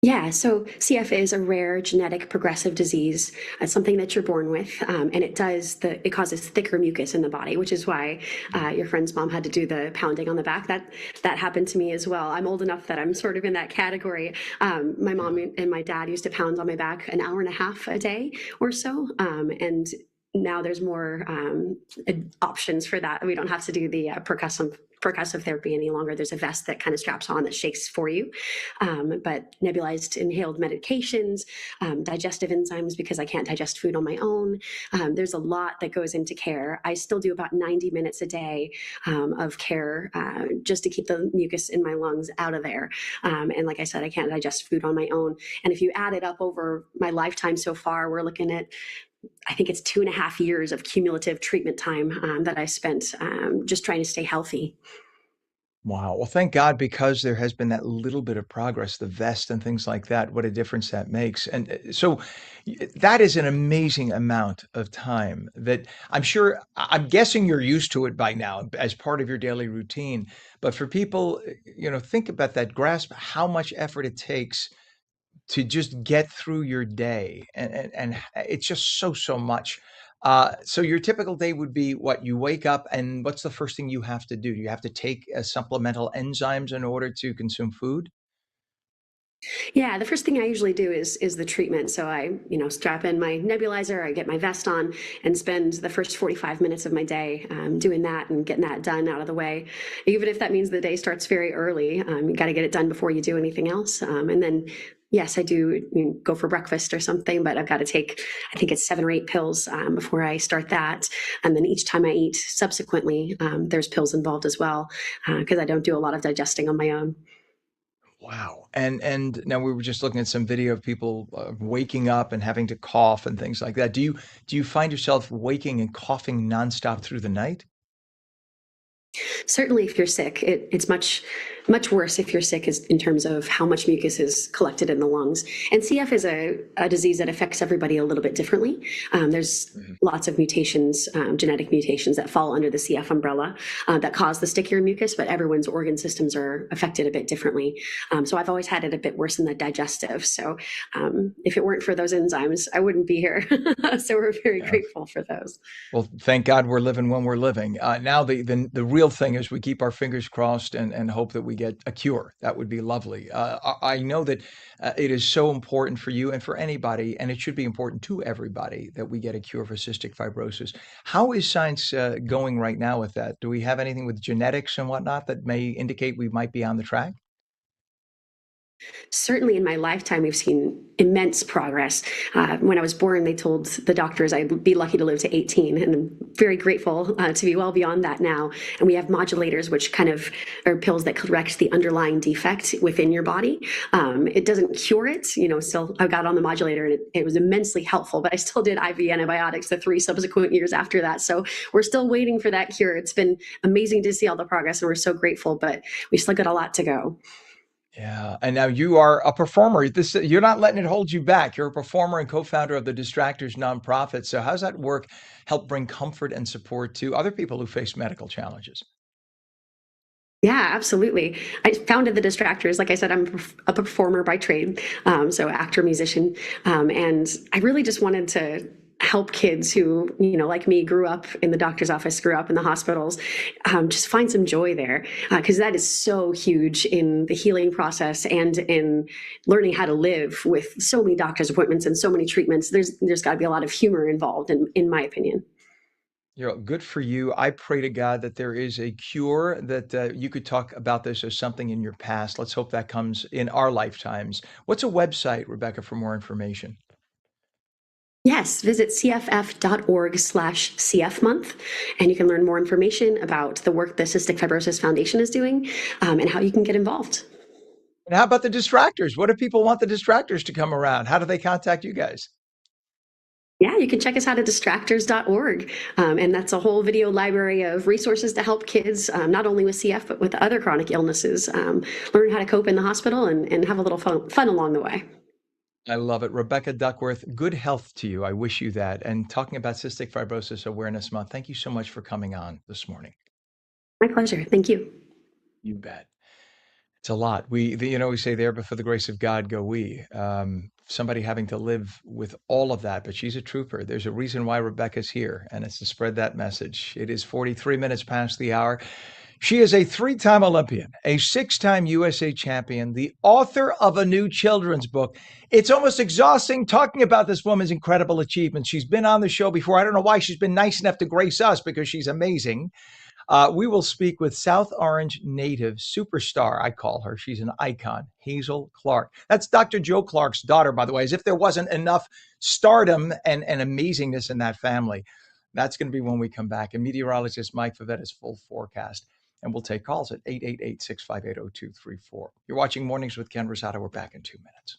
Yeah, so CF is a rare genetic progressive disease. It's something that you're born with, and it causes thicker mucus in the body, which is why your friend's mom had to do the pounding on the back. That happened to me as well. I'm old enough that I'm sort of in that category. My mom and my dad used to pound on my back an hour and a half a day or so, and now there's more options for that. We don't have to do the percussive therapy any longer. There's a vest that kind of straps on that shakes for you. But nebulized inhaled medications, digestive enzymes because I can't digest food on my own. There's a lot that goes into care. I still do about 90 minutes a day of care just to keep the mucus in my lungs out of there. And like I said, I can't digest food on my own. And if you add it up over my lifetime so far, we're looking at, I think it's 2.5 years of cumulative treatment time that I spent just trying to stay healthy. Wow. Well, thank God because there has been that little bit of progress, the vest and things like that, what a difference that makes. And so that is an amazing amount of time that I'm sure, I'm guessing you're used to it by now as part of your daily routine. But for people, think about that, grasp how much effort it takes to just get through your day. And it's just so much. So your typical day would be what? You wake up and what's the first thing you have to do? Do you have to take supplemental enzymes in order to consume food? Yeah, the first thing I usually do is the treatment. So I, strap in my nebulizer, I get my vest on, and spend the first 45 minutes of my day doing that and getting that done out of the way. Even if that means the day starts very early, you got to get it done before you do anything else. And then, yes, I do go for breakfast or something, but I've got to take, I think it's 7 or 8 pills before I start that. And then each time I eat subsequently, there's pills involved as well because I don't do a lot of digesting on my own. Wow. And now we were just looking at some video of people waking up and having to cough and things like that. Do you find yourself waking and coughing nonstop through the night? Certainly, if you're sick, it's much worse if you're sick in terms of how much mucus is collected in the lungs. And CF is a disease that affects everybody a little bit differently. There's Mhm. lots of mutations, genetic mutations that fall under the CF umbrella that cause the stickier mucus, but everyone's organ systems are affected a bit differently. So I've always had it a bit worse in the digestive. So if it weren't for those enzymes, I wouldn't be here. So we're very Yeah. grateful for those. Well, thank God we're living when we're living. Now the real thing is we keep our fingers crossed and hope that we get a cure. That would be lovely. I know that it is so important for you and for anybody, and it should be important to everybody that we get a cure for cystic fibrosis. How is science going right now with that? Do we have anything with genetics and whatnot that may indicate we might be on the track? Certainly in my lifetime, we've seen immense progress. When I was born, they told the doctors I'd be lucky to live to 18, and I'm very grateful to be well beyond that now. And we have modulators, which kind of are pills that correct the underlying defect within your body. It doesn't cure it, still I got on the modulator and it was immensely helpful, but I still did IV antibiotics the 3 subsequent years after that. So we're still waiting for that cure. It's been amazing to see all the progress and we're so grateful, but we still got a lot to go. Yeah, and now you are a performer. You're not letting it hold you back. You're a performer and co-founder of the Distractors nonprofit. So how's that work help bring comfort and support to other people who face medical challenges? Yeah, absolutely. I founded the Distractors. Like I said, I'm a performer by trade, so actor, musician, and I really just wanted to help kids who, like me, grew up in the doctor's office, grew up in the hospitals, just find some joy there because that is so huge in the healing process and in learning how to live with so many doctor's appointments and so many treatments. There's got to be a lot of humor involved, in my opinion. Good for you. I pray to God that there is a cure, that you could talk about this as something in your past. Let's hope that comes in our lifetimes. What's a website, Rebecca, for more information? Yes, visit cff.org/CF month, and you can learn more information about the work the Cystic Fibrosis Foundation is doing and how you can get involved. And how about the distractors? What if people want the distractors to come around? How do they contact you guys? Yeah, you can check us out at distractors.org. And that's a whole video library of resources to help kids, not only with CF, but with other chronic illnesses, learn how to cope in the hospital and have a little fun along the way. I love it. Rebecca Duckworth, good health to you. I wish you that. And talking about Cystic Fibrosis Awareness Month, thank you so much for coming on this morning. My pleasure. Thank you. You bet. It's a lot. We say there, but for the grace of God, go we. Somebody having to live with all of that, but she's a trooper. There's a reason why Rebecca's here, and it's to spread that message. It is 43 minutes past the hour. She is a 3-time Olympian, a 6-time USA champion, the author of a new children's book. It's almost exhausting talking about this woman's incredible achievements. She's been on the show before. I don't know why she's been nice enough to grace us because she's amazing. We will speak with South Orange native superstar, I call her. She's an icon, Hazel Clark. That's Dr. Joe Clark's daughter, by the way, as if there wasn't enough stardom and amazingness in that family. That's going to be when we come back. And meteorologist Mike Favetta's full forecast. And we'll take calls at 888-658-0234. You're watching Mornings with Ken Rosato. We're back in 2 minutes.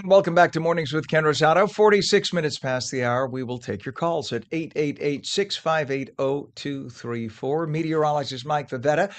Welcome back to Mornings with Ken Rosato. 46 minutes past the hour. We will take your calls at 888-658-0234. Meteorologist Mike Favetta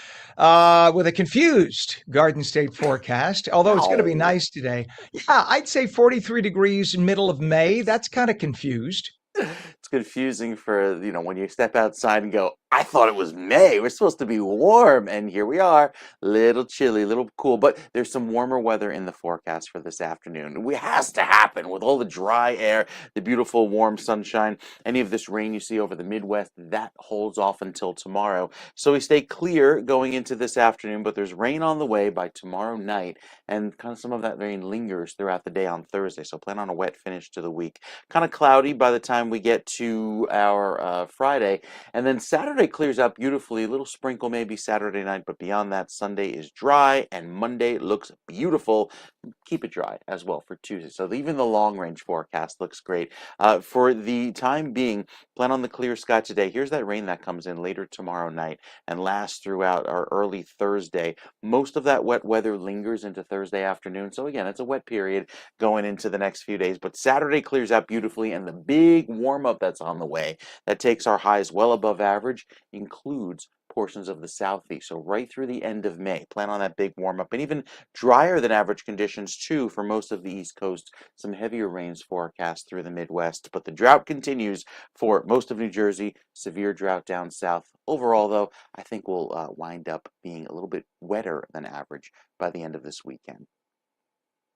with a confused Garden State forecast, although it's going to be nice today. Yeah, I'd say 43 degrees middle of May. That's kind of confused. It's confusing for, when you step outside and go, I thought it was May. We're supposed to be warm. And here we are, little chilly, little cool. But there's some warmer weather in the forecast for this afternoon. It has to happen with all the dry air, the beautiful warm sunshine. Any of this rain you see over the Midwest, that holds off until tomorrow. So we stay clear going into this afternoon, but there's rain on the way by tomorrow night. And kind of some of that rain lingers throughout the day on Thursday. So plan on a wet finish to the week. Kind of cloudy by the time we get to our Friday. And then Saturday clears out beautifully. A little sprinkle maybe Saturday night, but beyond that, Sunday is dry and Monday looks beautiful. Keep it dry as well for Tuesday. So even the long range forecast looks great. For the time being, plan on the clear sky today. Here's that rain that comes in later tomorrow night and lasts throughout our early Thursday. Most of that wet weather lingers into Thursday afternoon. So again, it's a wet period going into the next few days, but Saturday clears out beautifully, and the big warm up that's on the way that takes our highs well above average includes portions of the southeast. So right through the end of May, plan on that big warm up and even drier than average conditions too for most of the East Coast. Some heavier rains forecast through the Midwest, but the drought continues for most of New Jersey. Severe drought down south. Overall, though, I think we'll wind up being a little bit wetter than average by the end of this weekend.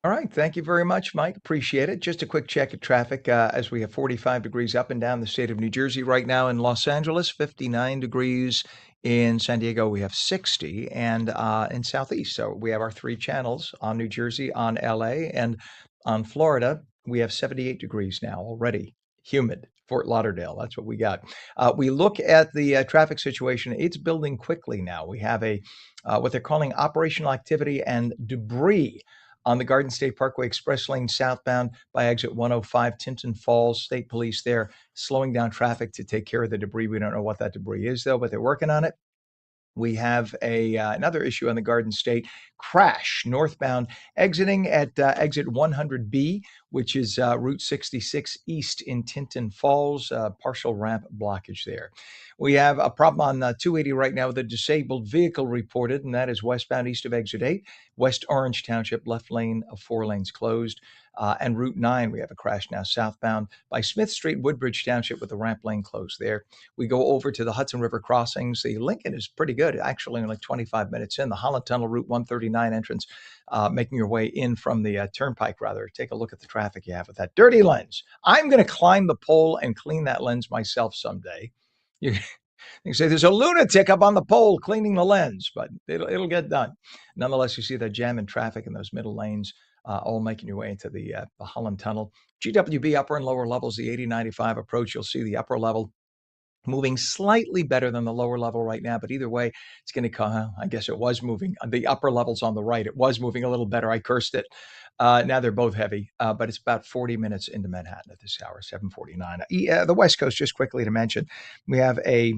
All right. Thank you very much, Mike. Appreciate it. Just a quick check of traffic as we have 45 degrees up and down the state of New Jersey right now in Los Angeles, 59 degrees in San Diego. We have 60 and in Southeast. So we have our three channels on New Jersey, on LA, and on Florida. We have 78 degrees now already. Humid. Fort Lauderdale. That's what we got. We look at the traffic situation. It's building quickly now. We have a what they're calling operational activity and debris on the Garden State Parkway Express Lane southbound by exit 105, Tinton Falls. State Police there slowing down traffic to take care of the debris. We don't know what that debris is, though, but they're working on it. We have another issue on the Garden State crash northbound, exiting at exit 100B, which is Route 66 east in Tinton Falls, partial ramp blockage there. We have a problem on 280 right now with a disabled vehicle reported, and that is westbound east of exit 8, West Orange Township, left lane of 4 lanes closed. And Route 9, we have a crash now southbound by Smith Street, Woodbridge Township, with the ramp lane closed there. We go over to the Hudson River crossings. The Lincoln is pretty good, actually, in like 25 minutes in. The Holland Tunnel, Route 139 entrance, making your way in from the turnpike, rather. Take a look at the traffic you have with that dirty lens. I'm going to climb the pole and clean that lens myself someday. You say there's a lunatic up on the pole cleaning the lens, but it'll get done. Nonetheless, you see that jam in traffic in those middle lanes, all making your way into the Holland Tunnel. GWB upper and lower levels, the 80-95 approach. You'll see the upper level moving slightly better than the lower level right now, but either way, it's going to come. I guess it was moving. The upper level's on the right. It was moving a little better. I cursed it. Now they're both heavy, but it's about 40 minutes into Manhattan at this hour, 7:49. The West Coast, just quickly to mention, we have a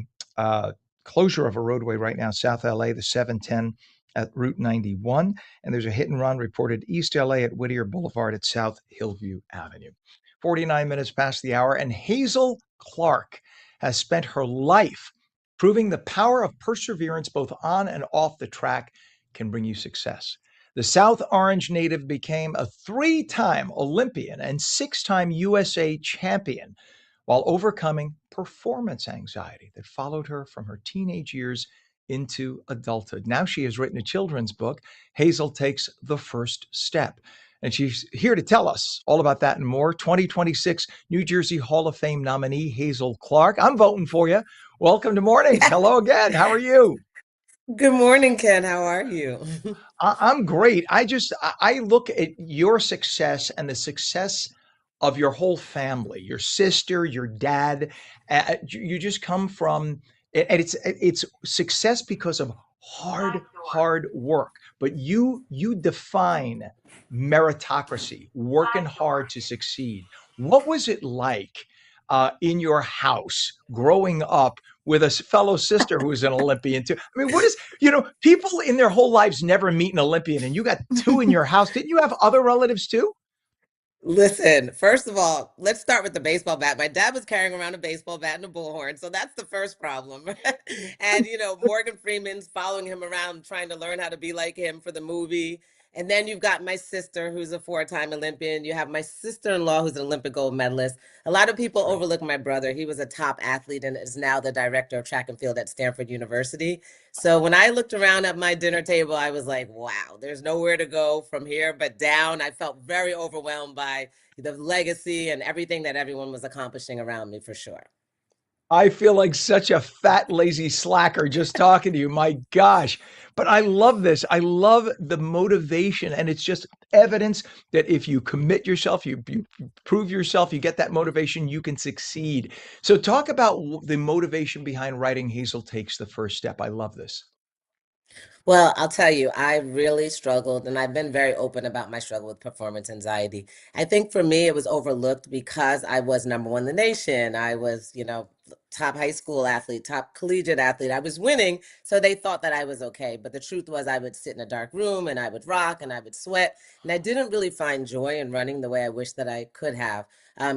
closure of a roadway right now, South LA, the 710 at Route 91, and there's a hit and run reported East LA at Whittier Boulevard at South Hillview Avenue. 49 minutes past the hour, and Hazel Clark has spent her life proving the power of perseverance both on and off the track can bring you success. The South Orange native became a 3-time Olympian and 6-time USA champion while overcoming performance anxiety that followed her from her teenage years into adulthood. Now she has written a children's book, Hazel Takes the First Step. And she's here to tell us all about that and more. 2026 New Jersey Hall of Fame nominee, Hazel Clark. I'm voting for you. Welcome to Mornings. Hello again. How are you? Good morning, Ken. How are you? I'm great. I look at your success and the success of your whole family, your sister, your dad. You just come from, and it's success because of hard work. But you define meritocracy, working hard to succeed. What was it like in your house growing up with a fellow sister who was an Olympian too? I mean, people in their whole lives never meet an Olympian, and you got two in your house. Didn't you have other relatives too? Listen, first of all, let's start with the baseball bat. My dad was carrying around a baseball bat and a bullhorn, so that's the first problem. And Morgan Freeman's following him around trying to learn how to be like him for the movie. And then you've got my sister, who's a 4-time Olympian. You have my sister-in-law, who's an Olympic gold medalist. A lot of people Right. overlook my brother. He was a top athlete and is now the director of track and field at Stanford University. So when I looked around at my dinner table, I was like, wow, there's nowhere to go from here but down. I felt very overwhelmed by the legacy and everything that everyone was accomplishing around me, for sure. I feel like such a fat, lazy slacker just talking to you. My gosh. But I love this. I love the motivation. And it's just evidence that if you commit yourself, you prove yourself, you get that motivation, you can succeed. So talk about the motivation behind writing Hazel Takes the First Step. I love this. Well, I'll tell you, I really struggled, and I've been very open about my struggle with performance anxiety. I think for me, it was overlooked because I was number one in the nation. I was, top high school athlete, top collegiate athlete. I was winning, so they thought that I was okay. But the truth was, I would sit in a dark room and I would rock and I would sweat. And I didn't really find joy in running the way I wish that I could have.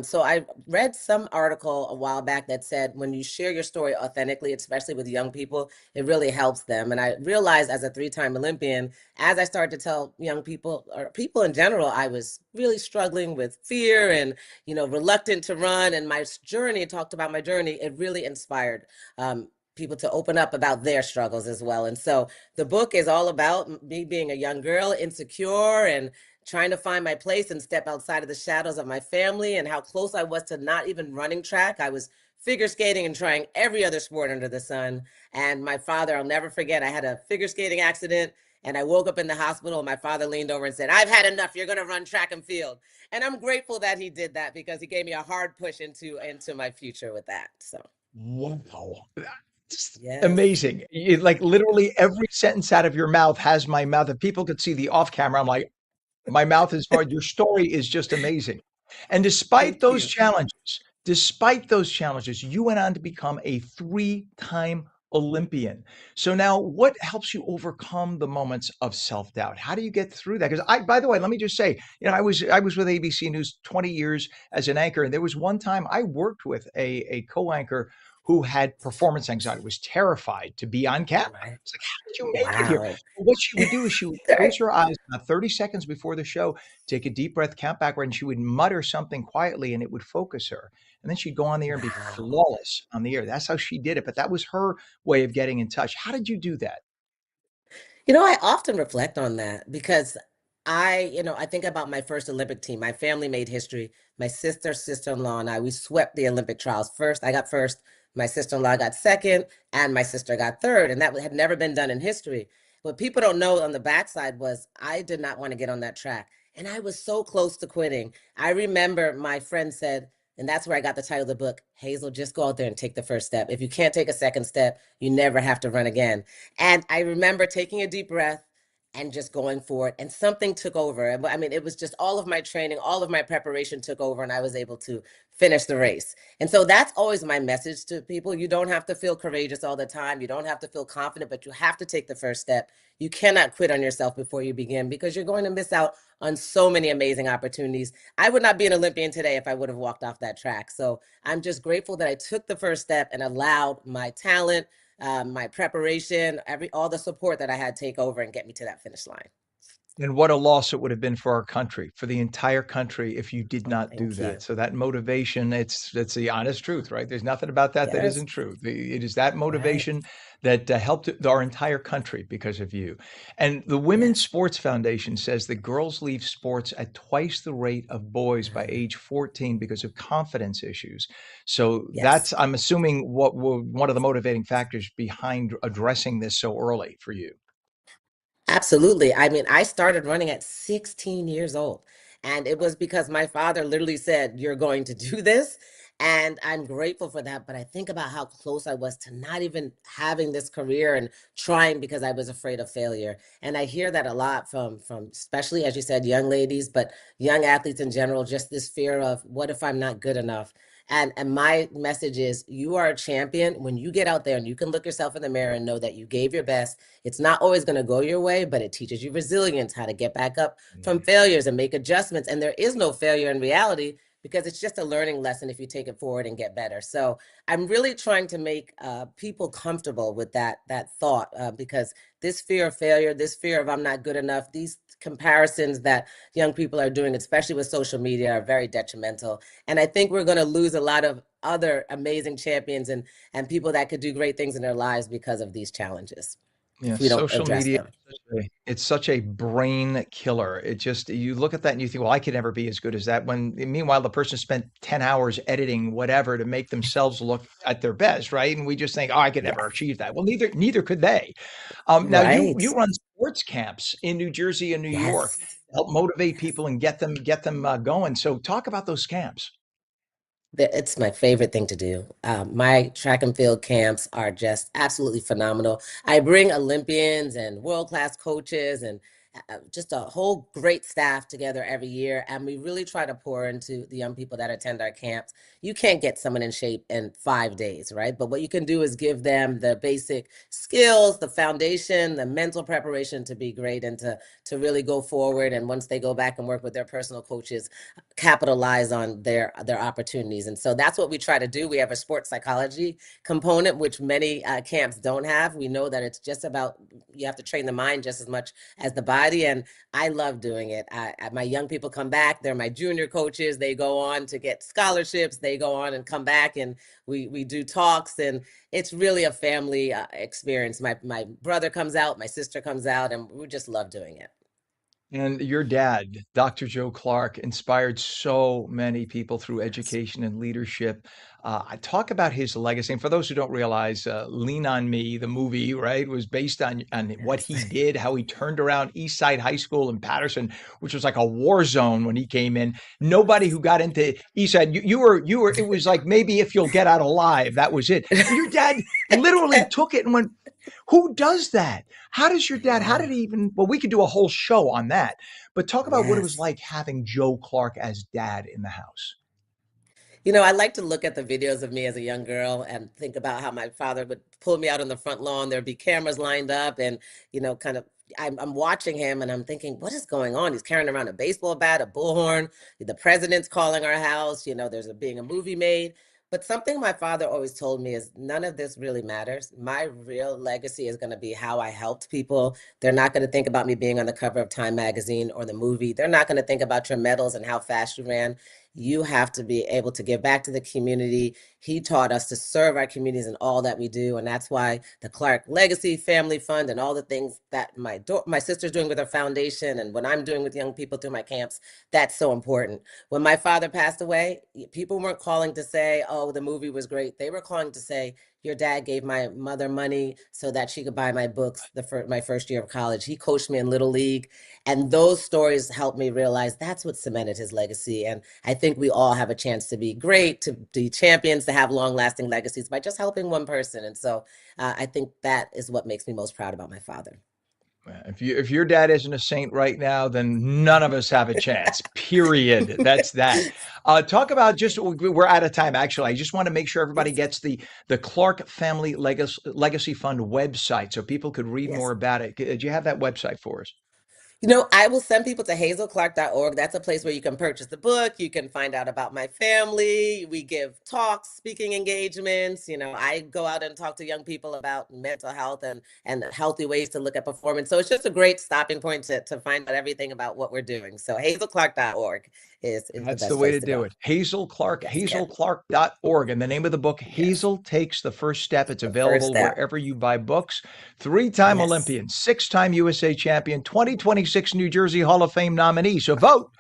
So I read some article a while back that said when you share your story authentically, especially with young people, it really helps them. And I realized as a three-time Olympian, as I started to tell young people or people in general, I was really struggling with fear and, reluctant to run. And my journey, talked about my journey, it really inspired people to open up about their struggles as well. And so the book is all about me being a young girl, insecure and trying to find my place and step outside of the shadows of my family, and how close I was to not even running track. I was figure skating and trying every other sport under the sun. And my father, I'll never forget, I had a figure skating accident and I woke up in the hospital and my father leaned over and said, "I've had enough. You're going to run track and field." And I'm grateful that he did that because he gave me a hard push into my future with that. So, Wow. That's yes. amazing. Like literally every sentence out of your mouth has my mouth. If people could see the off camera, I'm like, my mouth is hard. Your story is just amazing. And Thank you. despite those challenges, you went on to become a three-time Olympian. So now what helps you overcome the moments of self-doubt? How do you get through that? Because by the way, let me just say, I was with ABC News 20 years as an anchor, and there was one time I worked with a co-anchor who had performance anxiety, was terrified to be on camera. Right. It's like, how did you make it here? Wow. What she would do is she would close her eyes about 30 seconds before the show, take a deep breath, count backward, and she would mutter something quietly and it would focus her. And then she'd go on the air and be Wow. flawless on the air. That's how she did it. But that was her way of getting in touch. How did you do that? I often reflect on that because I think about my first Olympic team. My family made history. My sister, sister-in-law, and I, we swept the Olympic trials first. I got first, my sister-in-law got second, and my sister got third. And that had never been done in history. What people don't know on the backside was I did not want to get on that track. And I was so close to quitting. I remember my friend said, and that's where I got the title of the book, Hazel, just go out there and take the first step. If you can't take a second step, you never have to run again. And I remember taking a deep breath and just going for it. And something took over. I mean, it was just all of my training, all of my preparation took over, and I was able to finish the race. And so that's always my message to people. You don't have to feel courageous all the time. You don't have to feel confident, but you have to take the first step. You cannot quit on yourself before you begin because you're going to miss out on so many amazing opportunities. I would not be an Olympian today if I would have walked off that track. So I'm just grateful that I took the first step and allowed my talent, my preparation, all the support that I had take over and get me to that finish line. And what a loss it would have been for our country, for the entire country, if you did not do Thank that. you. So that motivation, it's the honest truth, right? There's nothing about that that Yes. isn't true. It is that Right. motivation that helped our entire country because of you. And the Women's Yes. Sports Foundation says that girls leave sports at twice the rate of boys by Mhm. age 14 because of confidence issues. So Yes. that's, I'm assuming, what were one of the motivating factors behind addressing this so early for you. Absolutely. I mean, I started running at 16 years old, and it was because my father literally said, "You're going to do this." And I'm grateful for that. But I think about how close I was to not even having this career and trying because I was afraid of failure. And I hear that a lot from especially, as you said, young ladies, but young athletes in general, just this fear of what if I'm not good enough? And my message is you are a champion when you get out there and you can look yourself in the mirror and know that you gave your best. It's not always going to go your way, but it teaches you resilience, how to get back up from failures and make adjustments. And there is no failure in reality because it's just a learning lesson if you take it forward and get better. So I'm really trying to make people comfortable with that thought because this fear of failure, this fear of I'm not good enough, these comparisons that young people are doing, especially with social media, are very detrimental. And I think we're going to lose a lot of other amazing champions and people that could do great things in their lives because of these challenges Yeah, if we don't social address media, them. it's such a brain killer. It just you look at that and you think, "Well, I could never be as good as that." When meanwhile, the person spent 10 hours editing whatever to make themselves look at their best, right? And we just think, "Oh, I could never Yes. achieve that." Well, neither could they. Now Right. you run sports camps in New Jersey and New York, Yes. help motivate Yes. people and get them going. So talk about those camps. It's my favorite thing to do. My track and field camps are just absolutely phenomenal. I bring Olympians and world-class coaches and just a whole great staff together every year. And we really try to pour into the young people that attend our camps. You can't get someone in shape in 5 days, right? But what you can do is give them the basic skills, the foundation, the mental preparation to be great and to really go forward. And once they go back and work with their personal coaches, capitalize on their opportunities. And so that's what we try to do. We have a sports psychology component, which many camps don't have. We know that it's just about, you have to train the mind just as much as the body. And I love doing it. My young people come back, they're my junior coaches. They go on to get scholarships. They go on and come back, and we do talks, and it's really a family experience. My brother comes out, my sister comes out, and we just love doing it. And your dad, Dr. Joe Clark, inspired so many people through education and leadership. I talk about his legacy. And for those who don't realize, Lean on Me, the movie, right, was based on what he did, how he turned around East Side High School in Patterson, which was like a war zone when he came in. Nobody who got into East Side, you were, it was like, maybe if you'll get out alive, that was it. And your dad literally took it and went, who does that? How does your dad, how did he even, well, we could do a whole show on that, but talk about what it was like having Joe Clark as dad in the house. You know, I like to look at the videos of me as a young girl and think about how my father would pull me out on the front lawn. There'd be cameras lined up and, kind of, I'm watching him and I'm thinking, what is going on? He's carrying around a baseball bat, a bullhorn. The president's calling our house. There's being a movie made. But something my father always told me is none of this really matters. My real legacy is going to be how I helped people. They're not going to think about me being on the cover of Time magazine or the movie. They're not going to think about your medals and how fast you ran. You have to be able to give back to the community. He taught us to serve our communities in all that we do. And that's why the Clark Legacy Family Fund and all the things that my sister's doing with her foundation and what I'm doing with young people through my camps, that's so important. When my father passed away, people weren't calling to say, oh, the movie was great. They were calling to say, your dad gave my mother money so that she could buy my books my first year of college. He coached me in Little League. And those stories helped me realize that's what cemented his legacy. And I think we all have a chance to be great, to be champions, to have long-lasting legacies by just helping one person. And so I think that is what makes me most proud about my father. If your dad isn't a saint right now, then none of us have a chance. Period. That's that. Talk about we're out of time. Actually, I just want to make sure everybody gets the Clark Family Legacy Fund website so people could read more about it. Do you have that website for us? I will send people to hazelclark.org. That's a place where you can purchase the book. You can find out about my family. We give talks, speaking engagements. I go out and talk to young people about mental health and healthy ways to look at performance. So it's just a great stopping point to find out everything about what we're doing. So hazelclark.org is That's the the way to do it. Hazel Clark, hazelclark.org. And the name of the book, Hazel Takes the First Step. It's available wherever you buy books. 3-time Olympian, 6-time USA champion, 2026 New Jersey Hall of Fame nominee. So vote.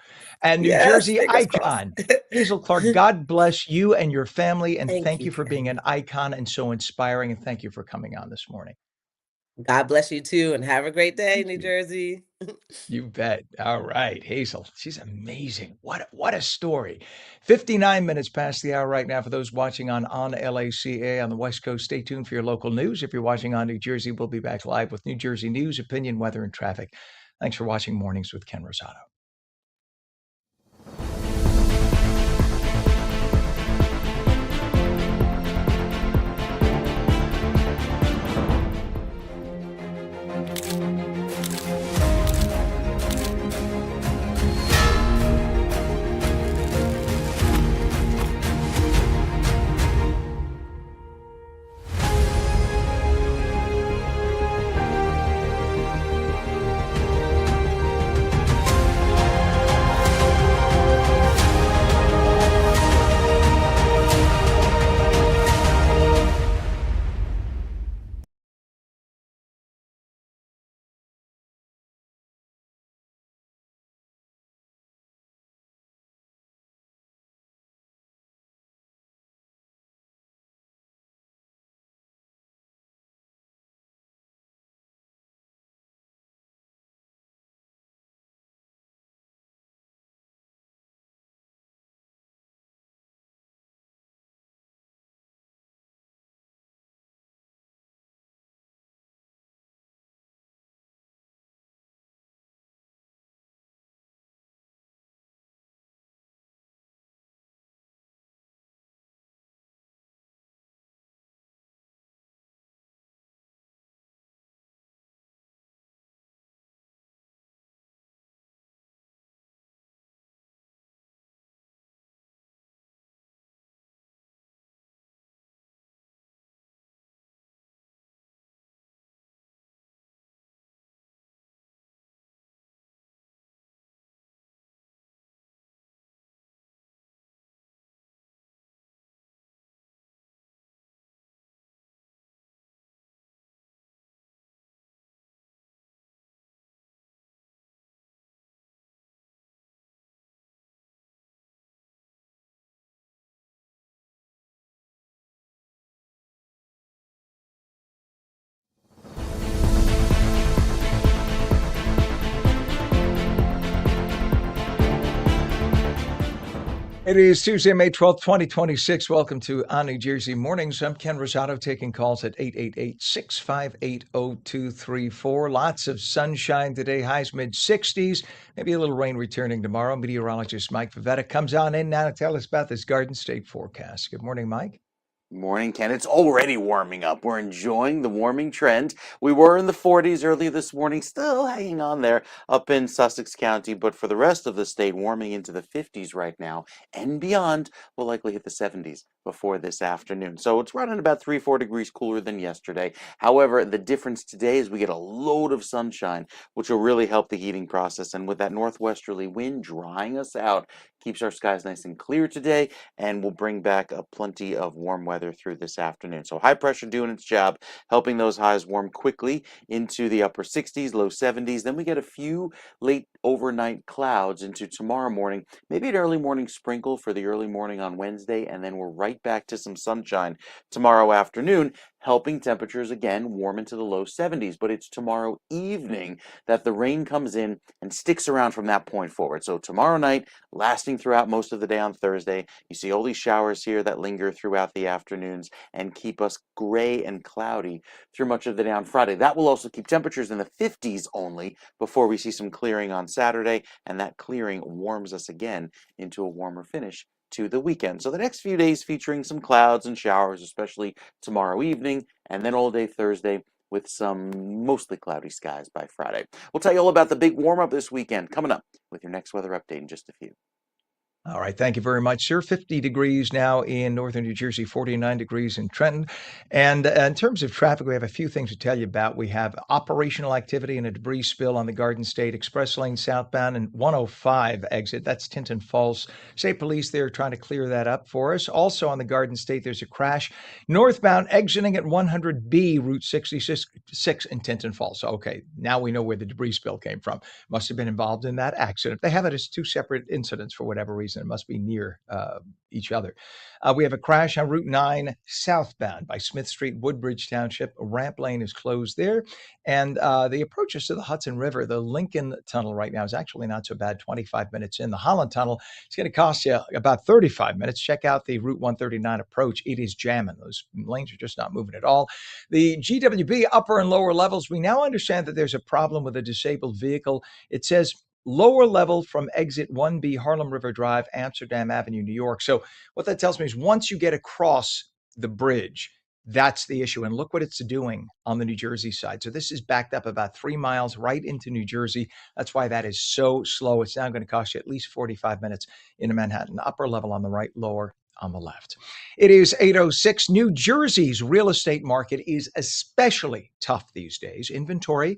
And New Jersey icon. Hazel Clark, God bless you and your family. And thank you for being an icon and so inspiring. And thank you for coming on this morning. God bless you too. And have a great day, New Jersey. You bet. All right. Hazel, she's amazing. What a story. 59 minutes past the hour right now for those watching on LACA on the West Coast. Stay tuned for your local news. If you're watching on New Jersey, we'll be back live with New Jersey news, opinion, weather, and traffic. Thanks for watching Mornings with Ken Rosato. It is Tuesday, May 12th, 2026. Welcome to On New Jersey Mornings. I'm Ken Rosato, taking calls at 888-658-0234. Lots of sunshine today, highs mid-60s, maybe a little rain returning tomorrow. Meteorologist Mike Favetta comes on in now to tell us about this Garden State forecast. Good morning, Mike. Morning, Ken. It's already warming up. We're enjoying the warming trend. We were in the 40s early this morning, still hanging on there up in Sussex County, but for the rest of the state, warming into the 50s right now and beyond. We'll likely hit the 70s before this afternoon. So it's running about 3-4 degrees cooler than yesterday. However, the difference today is we get a load of sunshine, which will really help the heating process. And with that northwesterly wind drying us out, keeps our skies nice and clear today, and will bring back a plenty of warm weather through this afternoon. So high pressure doing its job, helping those highs warm quickly into the upper 60s, low 70s. Then we get a few late overnight clouds into tomorrow morning, maybe an early morning sprinkle for the early morning on Wednesday, and then we're right back to some sunshine tomorrow afternoon, helping temperatures again warm into the low 70s. But it's tomorrow evening that the rain comes in and sticks around from that point forward. So tomorrow night, lasting throughout most of the day on Thursday. You see all these showers here that linger throughout the afternoons and keep us gray and cloudy through much of the day on Friday. That will also keep temperatures in the 50s only before we see some clearing on Saturday, and that clearing warms us again into a warmer finish to the weekend. So the next few days featuring some clouds and showers, especially tomorrow evening, and then all day Thursday with some mostly cloudy skies by Friday. We'll tell you all about the big warm-up this weekend coming up with your next weather update in just a few. All right. Thank you very much, sir. 50 degrees now in northern New Jersey, 49 degrees in Trenton. And in terms of traffic, we have a few things to tell you about. We have operational activity and a debris spill on the Garden State Express Lane southbound and 105 exit. That's Tinton Falls. State Police there trying to clear that up for us. Also on the Garden State, there's a crash northbound exiting at 100B, Route 66 in Tinton Falls. Okay, now we know where the debris spill came from. Must have been involved in that accident. They have it as two separate incidents for whatever reason. It must be near each other. We have a crash on Route 9 southbound by Smith Street, Woodbridge Township. A ramp lane is closed there. And the approaches to the Hudson River, the Lincoln Tunnel right now is actually not so bad, 25 minutes in. The Holland Tunnel is going to cost you about 35 minutes. Check out the Route 139 approach. It is jamming. Those lanes are just not moving at all. The GWB upper and lower levels, we now understand that there's a problem with a disabled vehicle. It says lower level from exit 1B, Harlem River Drive, Amsterdam Avenue, New York. So what that tells me is once you get across the bridge, that's the issue. And look what it's doing on the New Jersey side. So this is backed up about 3 miles right into New Jersey. That's why that is so slow. It's now going to cost you at least 45 minutes into Manhattan. Upper level on the right, lower on the left. It is 8:06. New Jersey's real estate market is especially tough these days. Inventory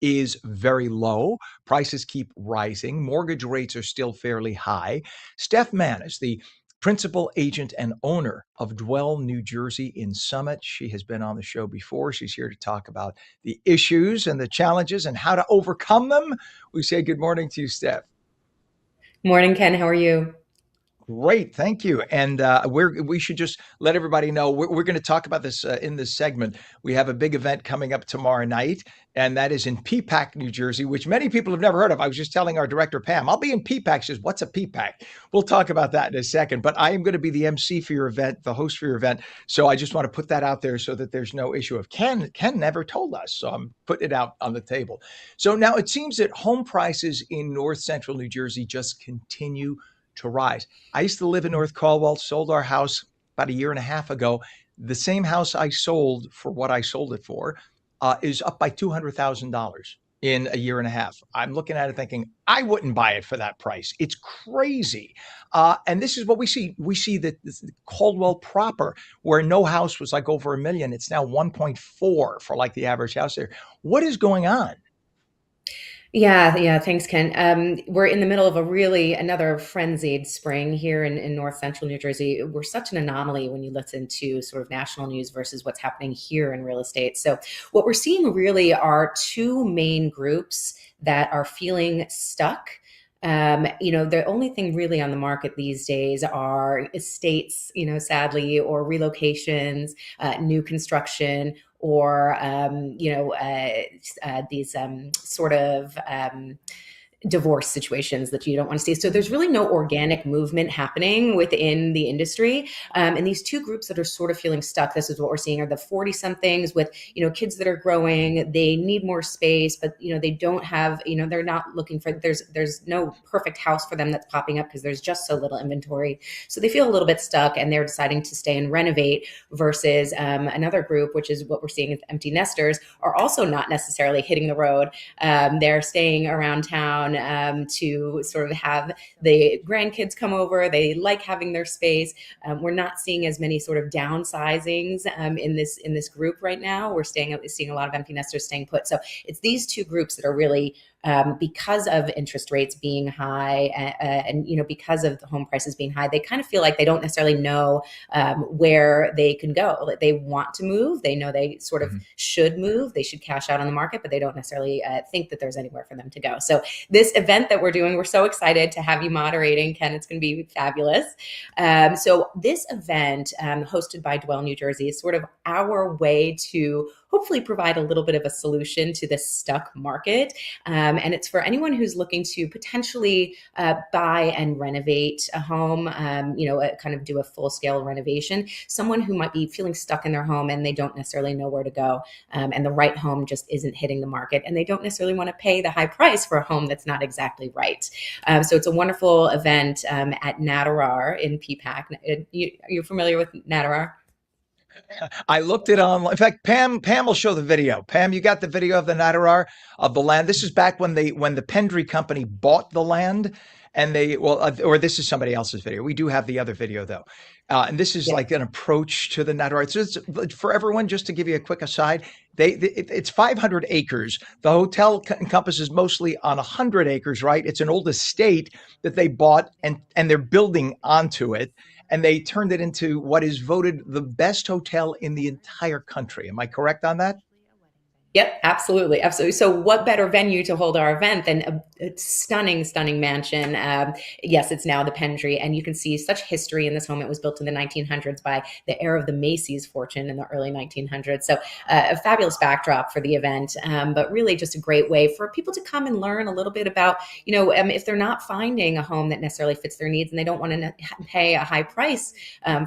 is very low. Prices keep rising. Mortgage rates are still fairly high. Steph Mann is the principal agent and owner of Dwell New Jersey in Summit. She has been on the show before. She's here to talk about the issues and the challenges and how to overcome them. We say good morning to you, Steph. Morning, Ken. How are you? Great, thank you. And we should just let everybody know we're going to talk about this in this segment. We have a big event coming up tomorrow night, and that is in Peapack, New Jersey, which many people have never heard of. I was just telling our director, Pam, I'll be in Peapack. She says, what's a Peapack? We'll talk about that in a second. But I am going to be the MC for your event, the host for your event. So I just want to put that out there so that there's no issue of Ken never told us. So I'm putting it out on the table. So now it seems that home prices in north central New Jersey just continue to rise. I used to live in North Caldwell, sold our house about a year and a half ago. The same house I sold for what I sold it for is up by $200,000 in a year and a half. I'm looking at it thinking, I wouldn't buy it for that price. It's crazy. And this is what we see. We see that Caldwell proper, where no house was like over $1 million, it's now 1.4 for like the average house there. What is going on? Yeah. Thanks, Ken. We're in the middle of another frenzied spring here in north central New Jersey. We're such an anomaly when you listen to sort of national news versus what's happening here in real estate. So what we're seeing really are two main groups that are feeling stuck. The only thing really on the market these days are estates, sadly, or relocations, new construction, or, these sort of divorce situations that you don't want to see. So there's really no organic movement happening within the industry. And these two groups that are sort of feeling stuck, this is what we're seeing, are the 40 somethings with, kids that are growing, they need more space, but, they don't have, they're not looking for, there's no perfect house for them that's popping up because there's just so little inventory. So they feel a little bit stuck and they're deciding to stay and renovate versus another group, which is what we're seeing as empty nesters, are also not necessarily hitting the road. They're staying around town to sort of have the grandkids come over. They like having their space. We're not seeing as many sort of downsizings in this group right now. We're seeing a lot of empty nesters staying put. So it's these two groups that are really, because of interest rates being high and because of the home prices being high, they kind of feel like they don't necessarily know where they can go. Like they want to move. They know they sort of should move. They should cash out on the market, but they don't necessarily think that there's anywhere for them to go. So this event that we're doing, we're so excited to have you moderating, Ken. It's going to be fabulous. So this event hosted by Dwell New Jersey is sort of our way to hopefully provide a little bit of a solution to this stuck market. And it's for anyone who's looking to potentially buy and renovate a home, kind of do a full scale renovation, someone who might be feeling stuck in their home and they don't necessarily know where to go. And the right home just isn't hitting the market and they don't necessarily want to pay the high price for a home that's not exactly right. So it's a wonderful event at Natarar in PPAC. You're familiar with Natarar? I looked it on. In fact, Pam will show the video. Pam, you got the video of the Natarar of the land. This is back when the Pendry company bought the land, and or this is somebody else's video. We do have the other video though, and this is like an approach to the Natarar. So it's, for everyone, just to give you a quick aside, it's 500 acres. The hotel encompasses mostly on 100 acres. Right? It's an old estate that they bought, and they're building onto it. And they turned it into what is voted the best hotel in the entire country. Am I correct on that? Yep, absolutely. Absolutely. So what better venue to hold our event than a stunning, stunning mansion? Yes, it's now the Pendry, and you can see such history in this home. It was built in the 1900s by the heir of the Macy's fortune in the early 1900s. So a fabulous backdrop for the event, but really just a great way for people to come and learn a little bit about, if they're not finding a home that necessarily fits their needs and they don't want to pay a high price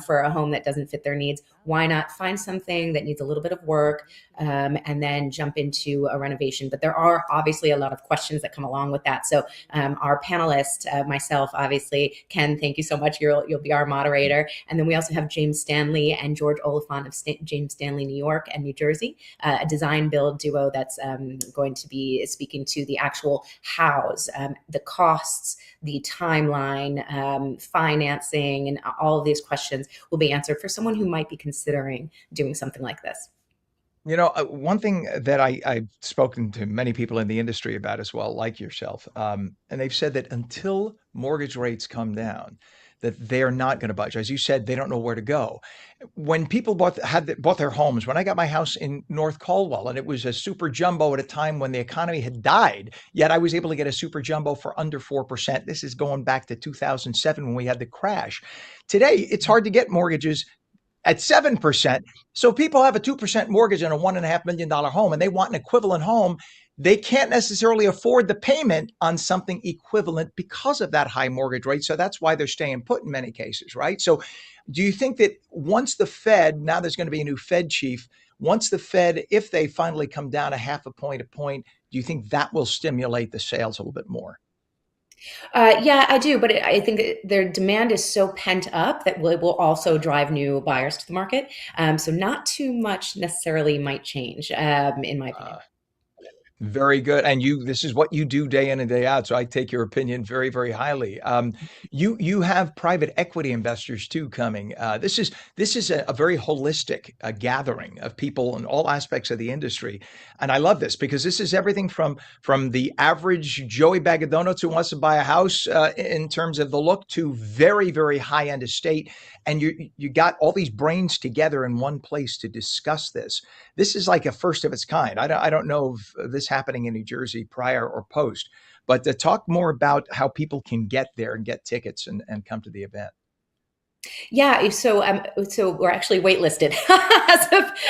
for a home that doesn't fit their needs, why not find something that needs a little bit of work and then jump into a renovation? But there are obviously a lot of questions that come along with that. So our panelist, myself, obviously, Ken, thank you so much. You'll be our moderator. And then we also have James Stanley and George Oliphant of James Stanley, New York and New Jersey, a design build duo that's going to be speaking to the actual hows, the costs, the timeline, financing, and all of these questions will be answered for someone who might be considering doing something like this. One thing that I've spoken to many people in the industry about as well, like yourself, and they've said that until mortgage rates come down, that they're not going to budge. As you said, they don't know where to go. When people bought their homes, when I got my house in North Caldwell, and it was a super jumbo at a time when the economy had died, yet I was able to get a super jumbo for under 4%. This is going back to 2007 when we had the crash. Today, it's hard to get mortgages at 7%. So people have a 2% mortgage on a $1.5 million home and they want an equivalent home. They can't necessarily afford the payment on something equivalent because of that high mortgage rate. So that's why they're staying put in many cases, right? So do you think that once the Fed, now there's going to be a new Fed chief, once the Fed, if they finally come down a half a point, do you think that will stimulate the sales a little bit more? Yeah, I do. But I think their demand is so pent up that it will also drive new buyers to the market. So not too much necessarily might change, in my opinion. Very good. And this is what you do day in and day out. So I take your opinion very, very highly. You have private equity investors too coming. This is a very holistic gathering of people in all aspects of the industry. And I love this because this is everything from the average Joey Bag of Donuts who wants to buy a house in terms of the look to very, very high end estate. And you got all these brains together in one place to discuss this. This is like a first of its kind. I don't know of this happening in New Jersey prior or post, but to talk more about how people can get there and get tickets and come to the event. Yeah, so we're actually waitlisted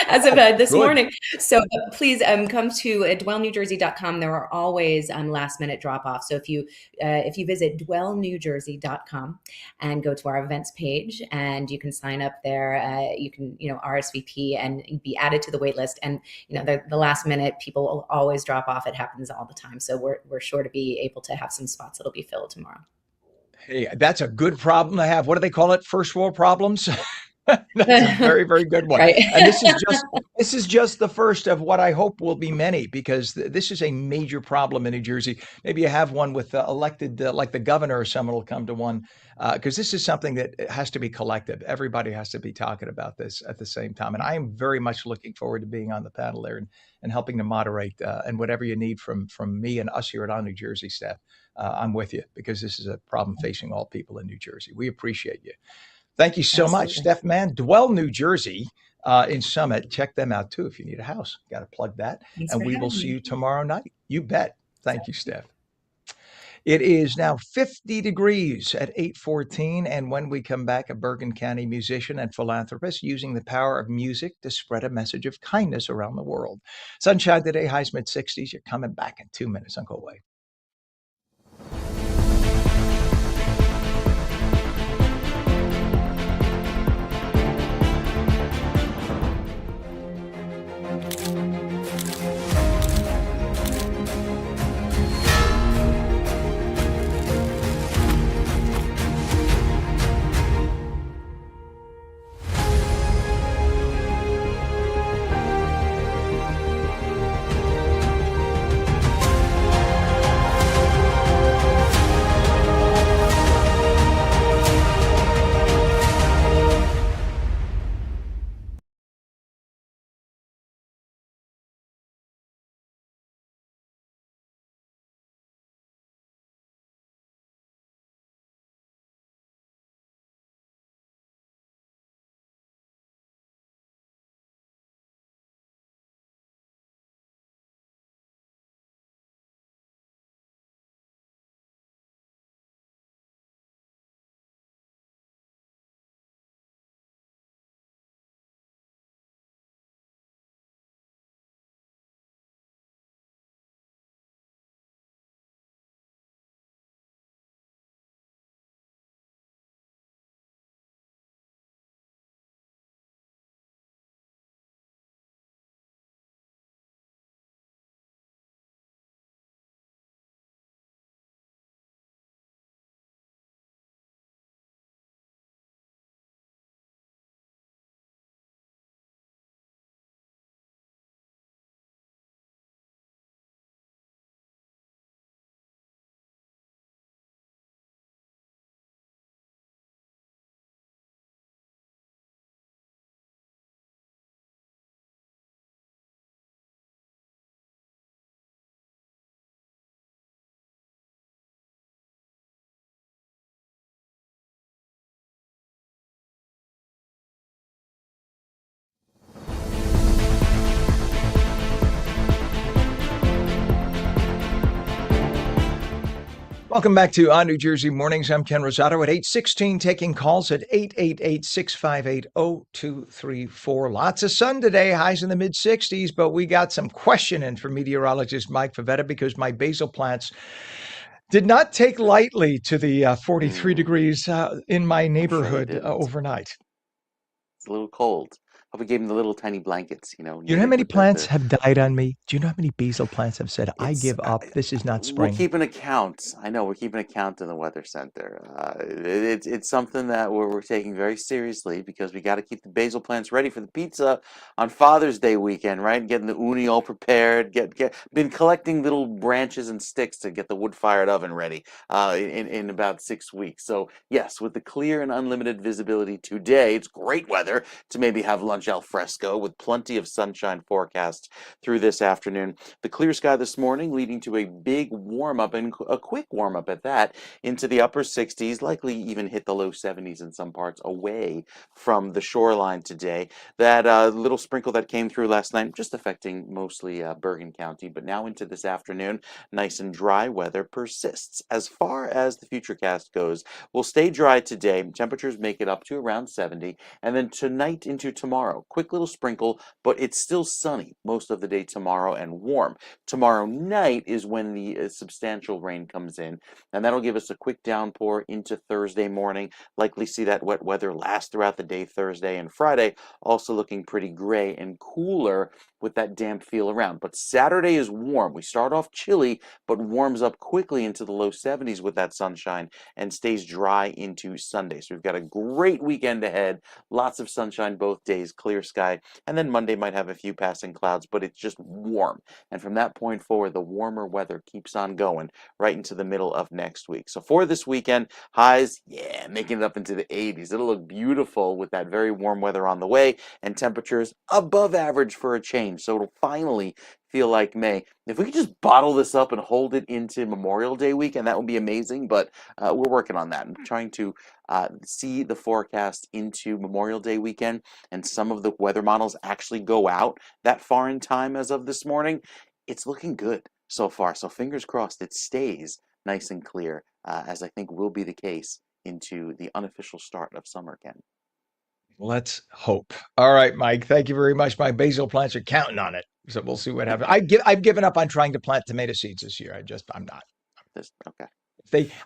as of this Good. morning. So please come to dwellnewjersey.com. There are always last minute drop offs. So if you visit dwellnewjersey.com and go to our events page, and you can sign up there, you can RSVP and be added to the wait list. And the last minute people will always drop off. It happens all the time. So we're sure to be able to have some spots that'll be filled tomorrow. Hey, that's a good problem to have. What do they call it? First world problems? That's a very, very good one. Right. And this is just the first of what I hope will be many, because this is a major problem in New Jersey. Maybe you have one with elected, like the governor or someone will come to one, because this is something that has to be collective. Everybody has to be talking about this at the same time. And I am very much looking forward to being on the panel there and helping to moderate, and whatever you need from me and us here at On New Jersey staff. I'm with you, because this is a problem facing all people in New Jersey. We appreciate you. Thank you so much, Absolutely. Steph Mann. Dwell New Jersey in Summit. Check them out too if you need a house. Got to plug that. Thanks And for we will having see me. you tomorrow night. You bet. Thank you, Steph. It is now 50 degrees at 8:14, and when we come back, a Bergen County musician and philanthropist using the power of music to spread a message of kindness around the world. Sunshine today, highs mid-60s. You're coming back in 2 minutes. Don't go away. Welcome back to On New Jersey Mornings. I'm Ken Rosato at 8:16, taking calls at 888-658-0234. Lots of sun today, highs in the mid-60s, but we got some questioning from meteorologist Mike Favetta, because my basil plants did not take lightly to the 43 degrees in my I'm sure they neighborhood didn't. overnight. It's a little cold. Hope we gave them the little tiny blankets, You know how knitted many with plants the have died on me? Do you know how many basil plants have said, I It's give up, this is not we're spring? keeping account. I know we're keeping account in the weather center. It's something that we're taking very seriously, because we got to keep the basil plants ready for the pizza on Father's Day weekend, right? Getting the uni all prepared. Been collecting little branches and sticks to get the wood-fired oven ready in about 6 weeks. So yes, with the clear and unlimited visibility today, it's great weather to maybe have lunch lunch al fresco with plenty of sunshine forecast through this afternoon. The clear sky this morning leading to a big warm up, and a quick warm up at that, into the upper 60s, likely even hit the low 70s in some parts away from the shoreline today. That little sprinkle that came through last night just affecting mostly Bergen County, but now into this afternoon, nice and dry weather persists. As far as the futurecast goes, we'll stay dry today. Temperatures make it up to around 70, and then tonight into tomorrow, quick little sprinkle, but it's still sunny most of the day tomorrow and warm. Tomorrow night is when the substantial rain comes in, and that'll give us a quick downpour into Thursday morning. Likely see that wet weather last throughout the day Thursday and Friday, also looking pretty gray and cooler with that damp feel around. But Saturday is warm. We start off chilly, but warms up quickly into the low 70s with that sunshine and stays dry into Sunday. So we've got a great weekend ahead. Lots of sunshine both days, clear sky. And then Monday might have a few passing clouds, but it's just warm. And from that point forward, the warmer weather keeps on going right into the middle of next week. So for this weekend, highs, making it up into the 80s. It'll look beautiful with that very warm weather on the way, and temperatures above average for a change. So it'll finally feel like May. If we could just bottle this up and hold it into Memorial Day weekend, that would be amazing, but we're working on that. I'm trying to see the forecast into Memorial Day weekend, and some of the weather models actually go out that far in time as of this morning. It's looking good so far, so fingers crossed it stays nice and clear, as I think will be the case into the unofficial start of summer again. Let's hope. All right, Mike. Thank you very much. My basil plants are counting on it, so we'll see what happens. I've given up on trying to plant tomato seeds this year. I'm not. Okay.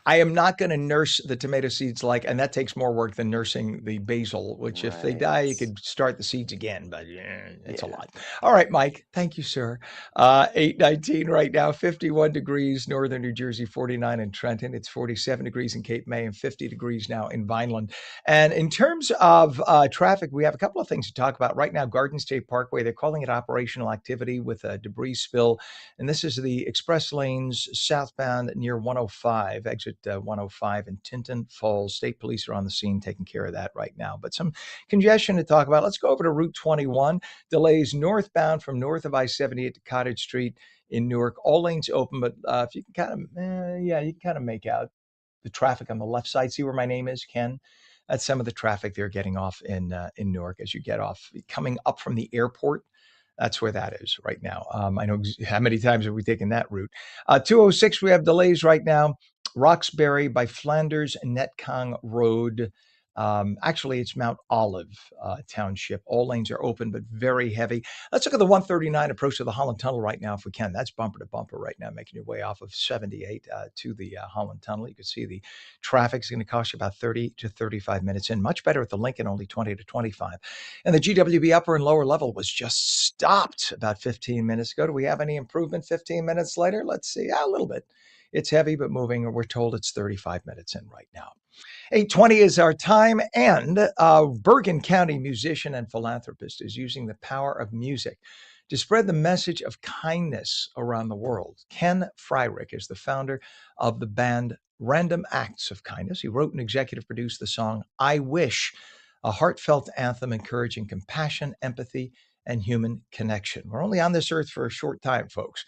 I am not going to nurse the tomato seeds and that takes more work than nursing the basil, which if they die, you could start the seeds again, but it's a lot. All right, Mike. Thank you, sir. 8:19 right now, 51 degrees, northern New Jersey, 49 in Trenton. It's 47 degrees in Cape May and 50 degrees now in Vineland. And in terms of traffic, we have a couple of things to talk about right now. Garden State Parkway, they're calling it operational activity with a debris spill. And this is the express lanes southbound near 105. Exit 105 in Tinton Falls. State police are on the scene taking care of that right now. But some congestion to talk about. Let's go over to Route 21. Delays northbound from north of I-78 to Cottage Street in Newark. All lanes open, but if you can you can kind of make out the traffic on the left side. See where my name is, Ken? That's some of the traffic they're getting off in Newark as you get off. Coming up from the airport, that's where that is right now. I know how many times have we taken that route. 206, we have delays right now. Roxbury by Flanders Netcong Road. Actually, it's Mount Olive Township. All lanes are open, but very heavy. Let's look at the 139 approach to the Holland Tunnel right now if we can. That's bumper to bumper right now, making your way off of 78 to the Holland Tunnel. You can see the traffic is going to cost you about 30 to 35 minutes in. Much better at the Lincoln, only 20 to 25. And the GWB upper and lower level was just stopped about 15 minutes ago. Do we have any improvement 15 minutes later? Let's see. A little bit. It's heavy, but moving. We're told it's 35 minutes in right now. 8:20 is our time, and Bergen County musician and philanthropist is using the power of music to spread the message of kindness around the world. Ken Rosato is the founder of the band Random Acts of Kindness. He wrote and executive produced the song I Wish, a heartfelt anthem encouraging compassion, empathy, and human connection. We're only on this earth for a short time, folks.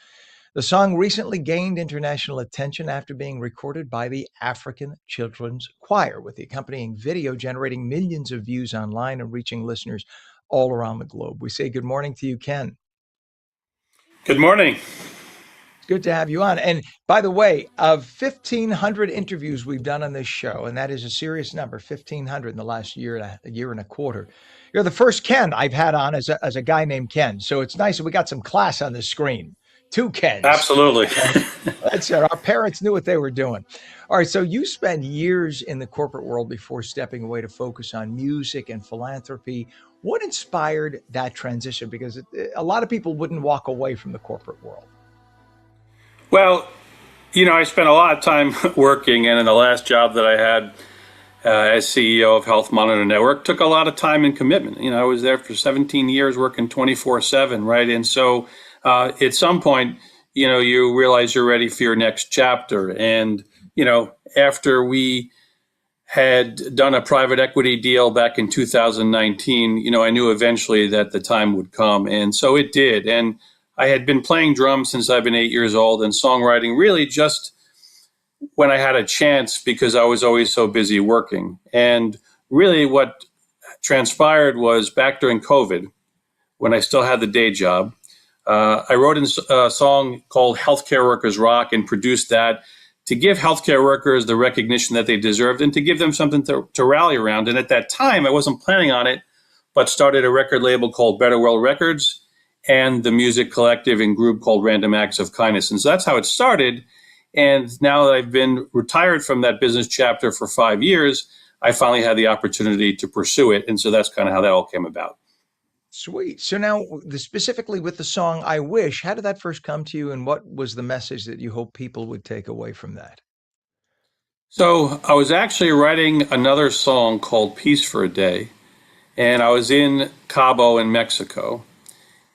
The song recently gained international attention after being recorded by the African Children's Choir, with the accompanying video generating millions of views online and reaching listeners all around the globe. We say good morning to you, Ken. Good morning. It's good to have you on. And by the way, of 1,500 interviews we've done on this show, and that is a serious number, 1,500 in the last year and a quarter. You're the first Ken I've had on as a guy named Ken. So it's nice that we got some class on the screen. Two Kens. Absolutely. That's it. Our parents knew what they were doing. All right. So you spent years in the corporate world before stepping away to focus on music and philanthropy. What inspired that transition? Because a lot of people wouldn't walk away from the corporate world. Well, I spent a lot of time working, and in the last job that I had as CEO of Health Monitor Network, took a lot of time and commitment. I was there for 17 years working 24/7, right? And so at some point, you realize you're ready for your next chapter. And, after we had done a private equity deal back in 2019, I knew eventually that the time would come. And so it did. And I had been playing drums since I've been 8 years old, and songwriting really just when I had a chance, because I was always so busy working. And really what transpired was back during COVID, when I still had the day job, I wrote a song called Healthcare Workers Rock and produced that to give healthcare workers the recognition that they deserved and to give them something to rally around. And at that time, I wasn't planning on it, but started a record label called Better World Records and the music collective and group called Random Acts of Kindness. And so that's how it started. And now that I've been retired from that business chapter for 5 years, I finally had the opportunity to pursue it. And so that's kind of how that all came about. Sweet. So now, specifically with the song I Wish, how did that first come to you, and what was the message that you hope people would take away from that? So I was actually writing another song called Peace for a Day, and I was in Cabo in Mexico.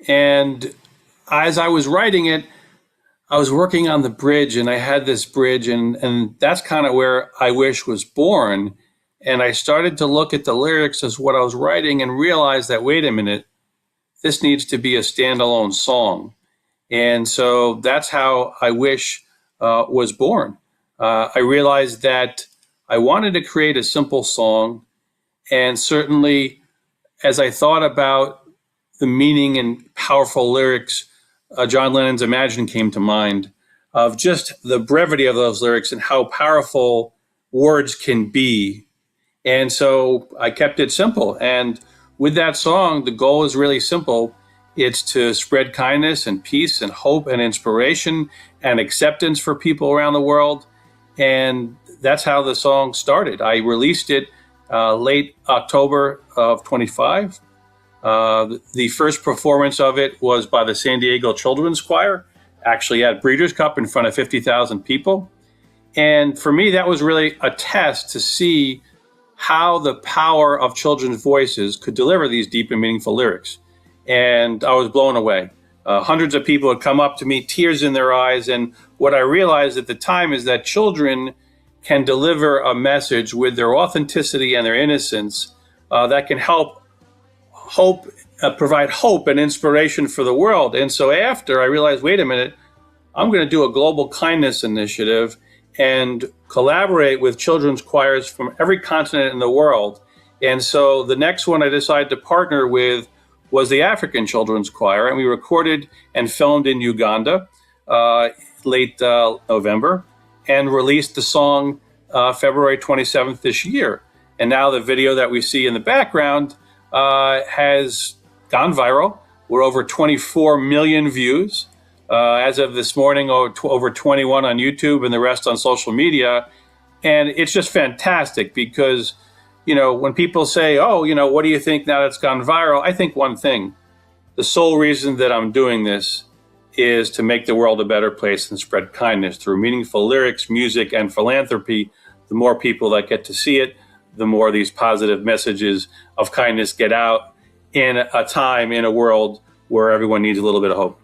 And as I was writing it, I was working on the bridge, and I had this bridge, and that's kind of where I Wish was born. And I started to look at the lyrics as what I was writing and realized that, wait a minute, this needs to be a standalone song. And so that's how I Wish was born. I realized that I wanted to create a simple song. And certainly, as I thought about the meaning and powerful lyrics, John Lennon's Imagine came to mind, of just the brevity of those lyrics and how powerful words can be. And so I kept it simple. And with that song, the goal is really simple. It's to spread kindness and peace and hope and inspiration and acceptance for people around the world. And that's how the song started. I released it late October of 25. The first performance of it was by the San Diego Children's Choir, actually at Breeders' Cup in front of 50,000 people. And for me, that was really a test to see how the power of children's voices could deliver these deep and meaningful lyrics. And I was blown away. Hundreds of people had come up to me, tears in their eyes. And what I realized at the time is that children can deliver a message with their authenticity and their innocence that can provide hope and inspiration for the world. And so after I realized, wait a minute, I'm going to do a global kindness initiative and collaborate with children's choirs from every continent in the world. And so the next one I decided to partner with was the African Children's Choir, and we recorded and filmed in Uganda late November and released the song February 27th this year. And now the video that we see in the background has gone viral. We're over 24 million views. As of this morning, over 21 on YouTube and the rest on social media. And it's just fantastic because, when people say, oh, what do you think now that's gone viral? I think one thing, the sole reason that I'm doing this is to make the world a better place and spread kindness through meaningful lyrics, music, and philanthropy. The more people that get to see it, the more these positive messages of kindness get out in a time, in a world where everyone needs a little bit of hope.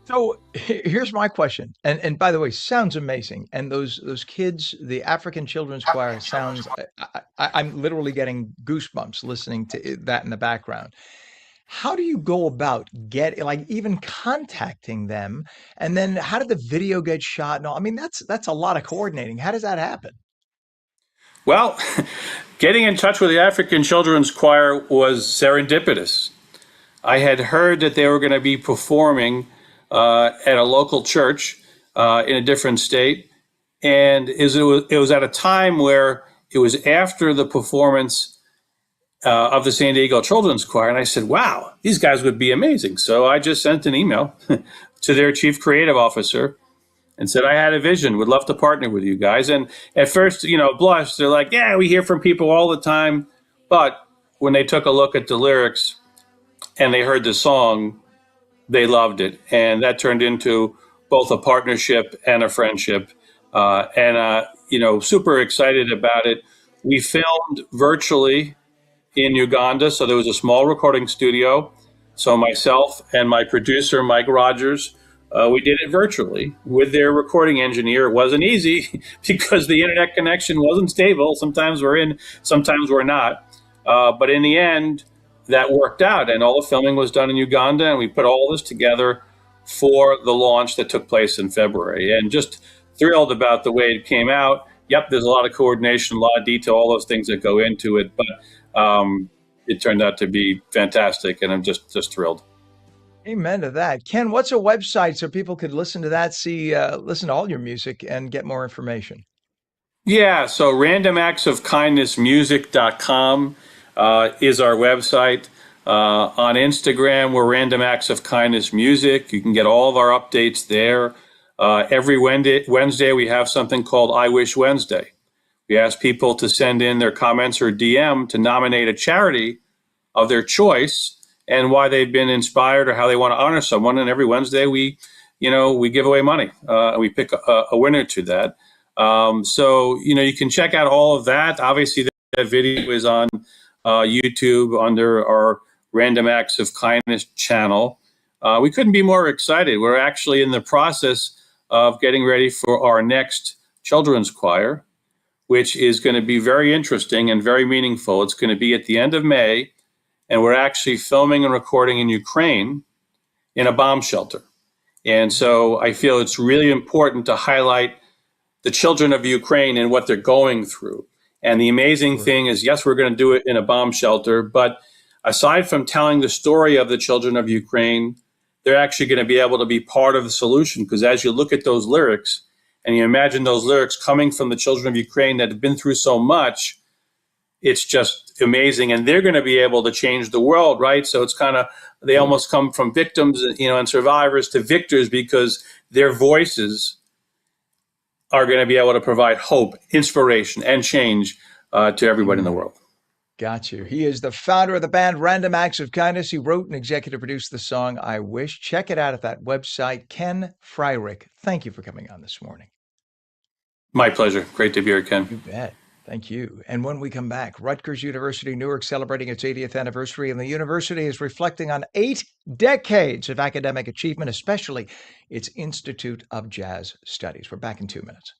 So here's my question. And by the way, sounds amazing. And those kids, the African Children's Choir sounds, I'm literally getting goosebumps listening to that in the background. How do you go about even contacting them? And then how did the video get shot? No, I mean, that's a lot of coordinating. How does that happen? Well, getting in touch with the African Children's Choir was serendipitous. I had heard that they were going to be performing at a local church in a different state. And it was at a time where it was after the performance of the San Diego Children's Choir. And I said, wow, these guys would be amazing. So I just sent an email to their chief creative officer and said, I had a vision, would love to partner with you guys. And at first, blushed. They're like, yeah, we hear from people all the time. But when they took a look at the lyrics and they heard the song, they loved it. And that turned into both a partnership and a friendship. Super excited about it. We filmed virtually in Uganda. So there was a small recording studio. So myself and my producer, Mike Rogers, we did it virtually with their recording engineer. It wasn't easy because the internet connection wasn't stable. Sometimes we're in, sometimes we're not. But in the end, that worked out, and all the filming was done in Uganda, and we put all this together for the launch that took place in February. And just thrilled about the way it came out. Yep, there's a lot of coordination, a lot of detail, all those things that go into it, but it turned out to be fantastic, and I'm just thrilled. Amen to that. Ken, what's a website so people could listen to that, listen to all your music and get more information? Yeah, so randomactsofkindnessmusic.com is our website. On Instagram, we're Random Acts of Kindness Music. You can get all of our updates there. Every Wednesday, we have something called I Wish Wednesday. We ask people to send in their comments or DM to nominate a charity of their choice and why they've been inspired or how they want to honor someone. And every Wednesday, we give away money. We pick a winner to that. So, you can check out all of that. Obviously, that video is on YouTube under our Random Acts of Kindness channel. We couldn't be more excited. We're actually in the process of getting ready for our next children's choir, which is going to be very interesting and very meaningful. It's going to be at the end of May, and we're actually filming and recording in Ukraine in a bomb shelter. And so I feel it's really important to highlight the children of Ukraine and what they're going through. And the amazing thing is, yes, we're going to do it in a bomb shelter, but aside from telling the story of the children of Ukraine, they're actually going to be able to be part of the solution. Because as you look at those lyrics and you imagine those lyrics coming from the children of Ukraine that have been through so much, it's just amazing. And they're going to be able to change the world, right? So it's kind of, they almost come from victims, and survivors to victors, because their voices are going to be able to provide hope, inspiration, and change to everybody in the world. Got you. He is the founder of the band Random Acts of Kindness. He wrote and executive produced the song I Wish. Check it out at that website. Ken Fryrick, thank you for coming on this morning. My pleasure. Great to be here, Ken. You bet. Thank you. And when we come back, Rutgers University Newark celebrating its 80th anniversary, and the university is reflecting on 8 decades of academic achievement, especially its Institute of Jazz Studies. We're back in 2 minutes.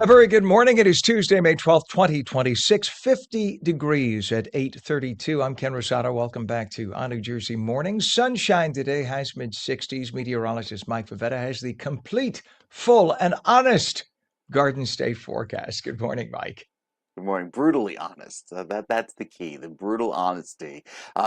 very good morning. It is Tuesday, May 12th, 2026, 50 degrees at 8:32. I'm Ken Rosato. Welcome back to On New Jersey Morning. Sunshine today, highs mid-60s. Meteorologist Mike Favetta has the complete, full, and honest Garden State forecast. Good morning, Mike. Good morning. Brutally honest. That's the key. The brutal honesty.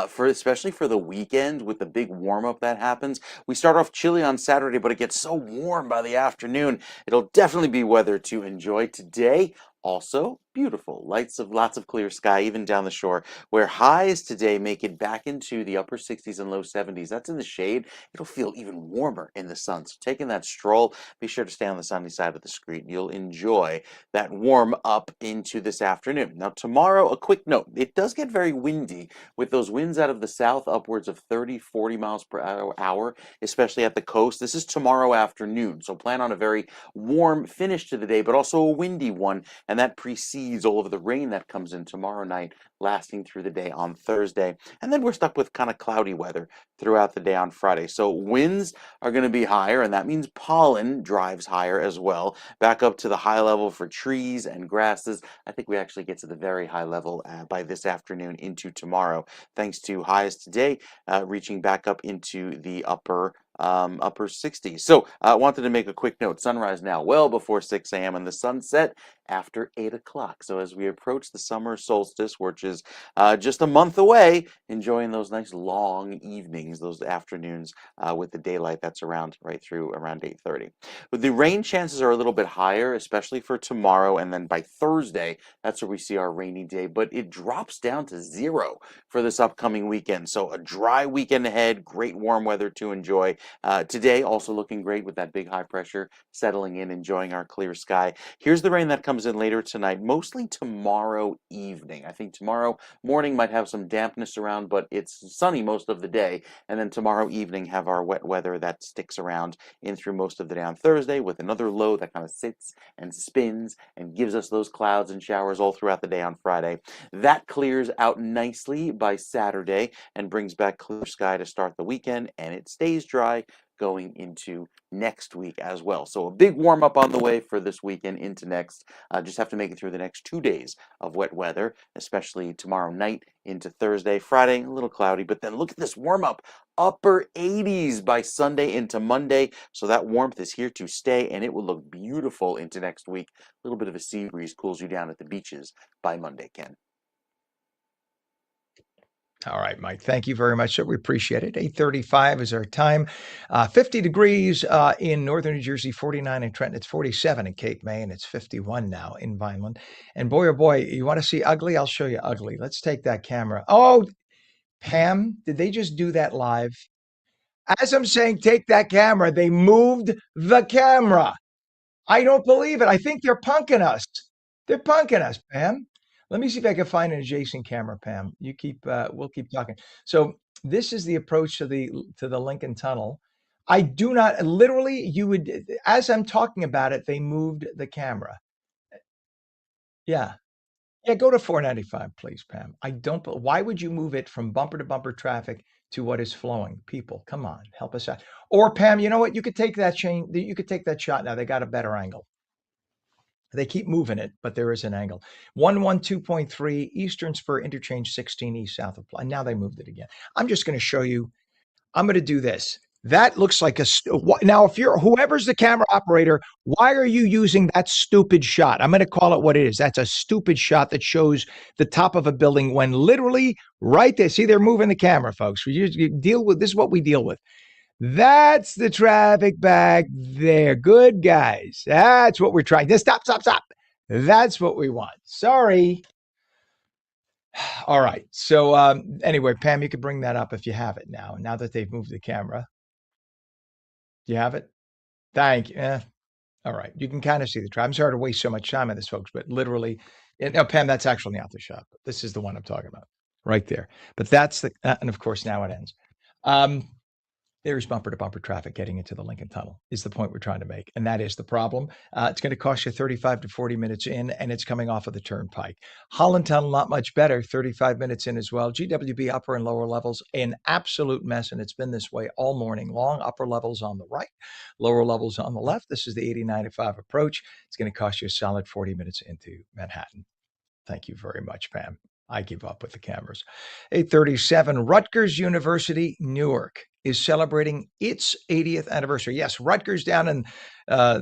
For especially for the weekend with the big warm up that happens. We start off chilly on Saturday, but it gets so warm by the afternoon. It'll definitely be weather to enjoy today. Also beautiful. Lots of clear sky, even down the shore, where highs today make it back into the upper 60s and low 70s. That's in the shade. It'll feel even warmer in the sun. So taking that stroll, be sure to stay on the sunny side of the screen. You'll enjoy that warm up into this afternoon. Now, tomorrow, a quick note. It does get very windy with those winds out of the south, upwards of 30, 40 miles per hour, especially at the coast. This is tomorrow afternoon, so plan on a very warm finish to the day, but also a windy one, and that precedes all of the rain that comes in tomorrow night, lasting through the day on Thursday. And then we're stuck with kind of cloudy weather throughout the day on Friday. So winds are going to be higher, and that means pollen drives higher as well, back up to the high level for trees and grasses. I think we actually get to the very high level by this afternoon into tomorrow, thanks to highs today reaching back up into the upper 60s. So I wanted to make a quick note. Sunrise now well before 6 a.m. and the sunset after 8 o'clock. So as we approach the summer solstice, which is just a month away, enjoying those nice long evenings, those afternoons with the daylight that's around right through around 8:30. But the rain chances are a little bit higher, especially for tomorrow, and then by Thursday, that's where we see our rainy day, but it drops down to 0 for this upcoming weekend. So a dry weekend ahead, great warm weather to enjoy. Today, also looking great with that big high pressure settling in, enjoying our clear sky. Here's the rain that comes in later tonight, mostly tomorrow evening. I think tomorrow morning might have some dampness around, but it's sunny most of the day. And then tomorrow evening have our wet weather that sticks around in through most of the day on Thursday, with another low that kind of sits and spins and gives us those clouds and showers all throughout the day on Friday. That clears out nicely by Saturday and brings back clear sky to start the weekend, and it stays dry going into next week as well. So a big warm up on the way for this weekend into next. Just have to make it through the next 2 days of wet weather, especially tomorrow night into Thursday. Friday, a little cloudy, but then look at this warm up. Upper 80s by Sunday into Monday. So that warmth is here to stay, and it will look beautiful into next week. A little bit of a sea breeze cools you down at the beaches by Monday, Ken. All right, Mike. Thank you very much. So we appreciate it. 8:35 is our time. 50 degrees in northern New Jersey, 49 in Trenton. It's 47 in Cape May, and it's 51 now in Vineland. And boy, oh boy, you want to see ugly? I'll show you ugly. Let's take that camera. Oh, Pam, did they just do that live? As I'm saying, take that camera, they moved the camera. I don't believe it. I think they're punking us. They're punking us, Pam. Let me see if I can find an adjacent camera, Pam. You keep, we'll keep talking. So this is the approach to the Lincoln Tunnel. I do not literally. You would, as I'm talking about it, they moved the camera. Yeah, yeah. Go to 495, please, Pam. I don't. Why would you move it from bumper to bumper traffic to what is flowing? People, come on, help us out. Or Pam, you know what? You could take that chain. You could take that shot now. They got a better angle. They keep moving it, but there is an angle. 112.3 Eastern Spur Interchange 16 East south of Ply. Now they moved it again. I'm just going to show you. I'm going to do this. That looks like now, if you're whoever's the camera operator, why are you using that stupid shot? I'm going to call it what it is. That's a stupid shot that shows the top of a building when literally right there. See, they're moving the camera, folks. You deal with this is what we deal with. That's the traffic back there. Good guys. That's what we're trying. Just stop. That's what we want. Sorry. All right. So anyway, Pam, you could bring that up if you have it now that they've moved the camera. Do you have it? Thank you. All right. You can kind of see the traffic. I'm sorry to waste so much time on this, folks, but literally, no, Pam, that's actually not the shot. This is the one I'm talking about right there. But that's and of course, now it ends. There's bumper-to-bumper traffic getting into the Lincoln Tunnel is the point we're trying to make, and that is the problem. It's going to cost you 35 to 40 minutes in, and it's coming off of the turnpike. Holland Tunnel, not much better, 35 minutes in as well. GWB upper and lower levels, an absolute mess, and it's been this way all morning long. Upper levels on the right, lower levels on the left. This is the 8095 approach. It's going to cost you a solid 40 minutes into Manhattan. Thank you very much, Pam. I give up with the cameras. 837, Rutgers University, Newark is celebrating its 80th anniversary. Yes, Rutgers down in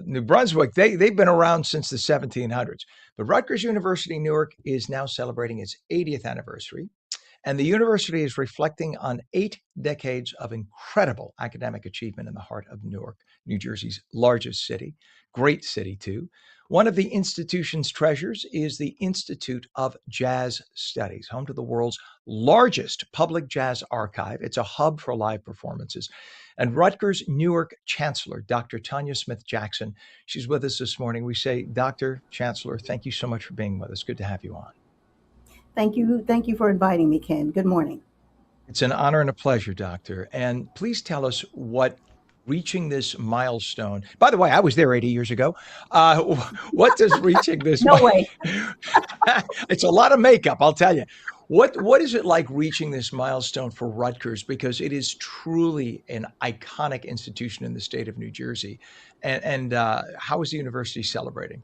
New Brunswick, they've been around since the 1700s. But Rutgers University, Newark is now celebrating its 80th anniversary. And the university is reflecting on 8 decades of incredible academic achievement in the heart of Newark, New Jersey's largest city. Great city, too. One of the institution's treasures is the Institute of Jazz Studies, home to the world's largest public jazz archive. It's a hub for live performances. And Rutgers Newark Chancellor, Dr. Tanya Smith-Jackson, she's with us this morning. We say, Dr. Chancellor, thank you so much for being with us. Good to have you on. Thank you. Thank you for inviting me, Ken. Good morning. It's an honor and a pleasure, Doctor. And please tell us what reaching this milestone. By the way, I was there 80 years ago. What does reaching this? No way. It's a lot of makeup, I'll tell you. What is it like reaching this milestone for Rutgers? Because it is truly an iconic institution in the state of New Jersey. And how is the university celebrating?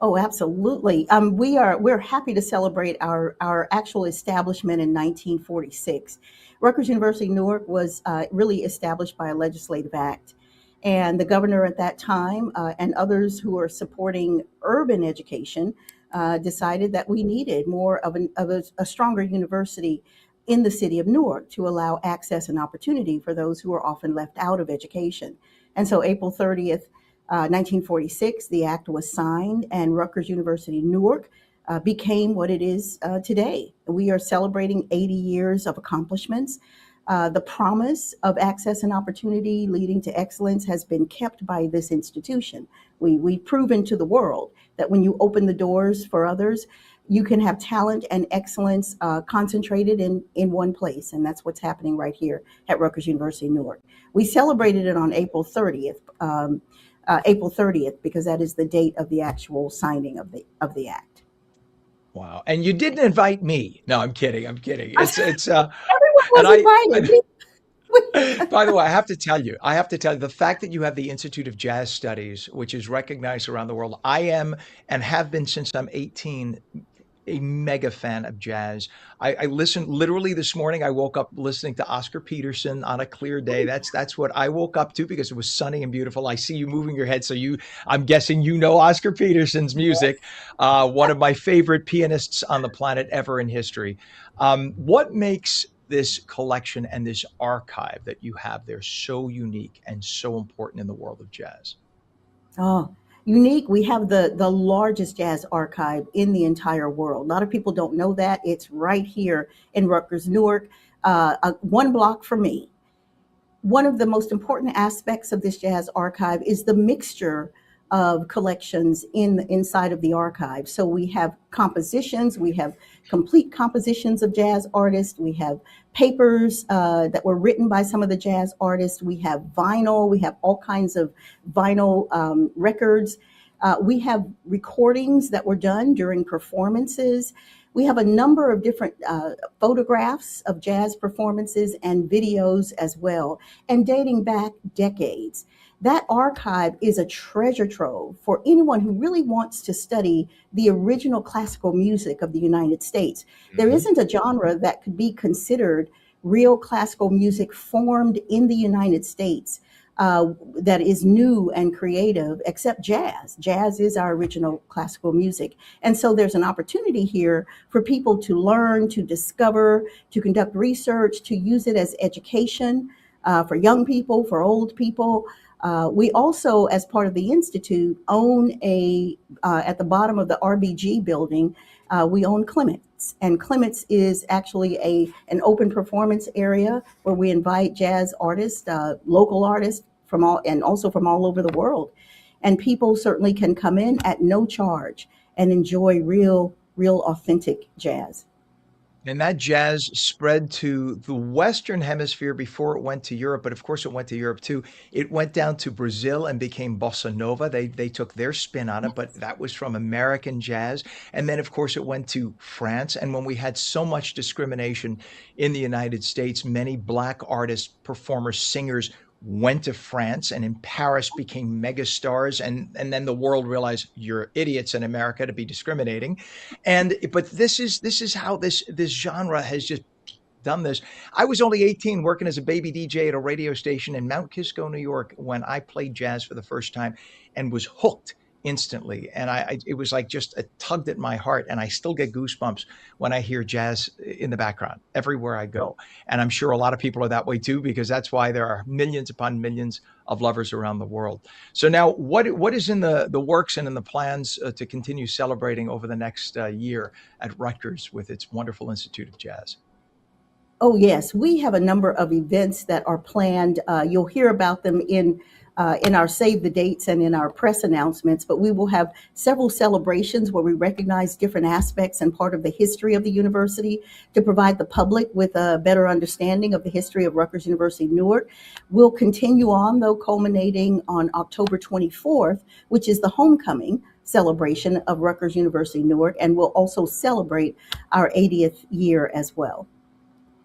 Oh, absolutely. We're happy to celebrate our actual establishment in 1946. Rutgers University Newark was really established by a legislative act, and the governor at that time and others who are supporting urban education decided that we needed more of a stronger university in the city of Newark to allow access and opportunity for those who are often left out of education. And so April 30th, 1946, the act was signed, and Rutgers University Newark became what it is today. We are celebrating 80 years of accomplishments. The promise of access and opportunity leading to excellence has been kept by this institution. We've proven to the world that when you open the doors for others, you can have talent and excellence concentrated in one place. And that's what's happening right here at Rutgers University Newark. We celebrated it on April 30th. April 30th, because that is the date of the actual signing of the act. Wow! And you didn't invite me. No, I'm kidding. It's everyone was invited. By the way, I have to tell you, the fact that you have the Institute of Jazz Studies, which is recognized around the world. I am and have been since I'm 18. A mega fan of jazz. I listened literally this morning. I woke up listening to Oscar Peterson on a clear day. That's what I woke up to because it was sunny and beautiful. I see you moving your head, so I'm guessing you know Oscar Peterson's music. One of my favorite pianists on the planet ever in history. What makes this collection and this archive that you have there so unique and so important in the world of jazz? Oh, unique. We have the largest jazz archive in the entire world. A lot of people don't know that. It's right here in Rutgers, Newark, 1 block from me. One of the most important aspects of this jazz archive is the mixture of collections inside of the archive. So we have compositions, we have complete compositions of jazz artists, we have papers that were written by some of the jazz artists, we have vinyl, we have all kinds of vinyl records. We have recordings that were done during performances. We have a number of different photographs of jazz performances and videos as well, and dating back decades. That archive is a treasure trove for anyone who really wants to study the original classical music of the United States. There isn't a genre that could be considered real classical music formed in the United States that is new and creative, except jazz. Jazz is our original classical music. And so there's an opportunity here for people to learn, to discover, to conduct research, to use it as education for young people, for old people. We also, as part of the Institute, own at the bottom of the RBG building, we own Clements. And Clements is actually an open performance area where we invite jazz artists, local artists also from all over the world. And people certainly can come in at no charge and enjoy real authentic jazz. And that jazz spread to the Western Hemisphere before it went to Europe, but of course it went to Europe too. It went down to Brazil and became bossa nova. They took their spin on it, but that was from American jazz. And then of course it went to France. And when we had so much discrimination in the United States, many black artists, performers, singers went to France and in Paris became megastars, and then the world realized you're idiots in America to be discriminating. And but this is how this genre has just done this. I was only 18 working as a baby DJ at a radio station in Mount Kisco, New York, when I played jazz for the first time and was hooked instantly. And it was like just it tugged at my heart. And I still get goosebumps when I hear jazz in the background everywhere I go. And I'm sure a lot of people are that way too, because that's why there are millions upon millions of lovers around the world. So now, what is in the works and in the plans to continue celebrating over the next year at Rutgers with its wonderful Institute of Jazz? Oh, yes, we have a number of events that are planned. You'll hear about them in our save the dates and in our press announcements, but we will have several celebrations where we recognize different aspects and part of the history of the university to provide the public with a better understanding of the history of Rutgers University Newark. We'll continue on, though, culminating on October 24th, which is the homecoming celebration of Rutgers University Newark, and we'll also celebrate our 80th year as well.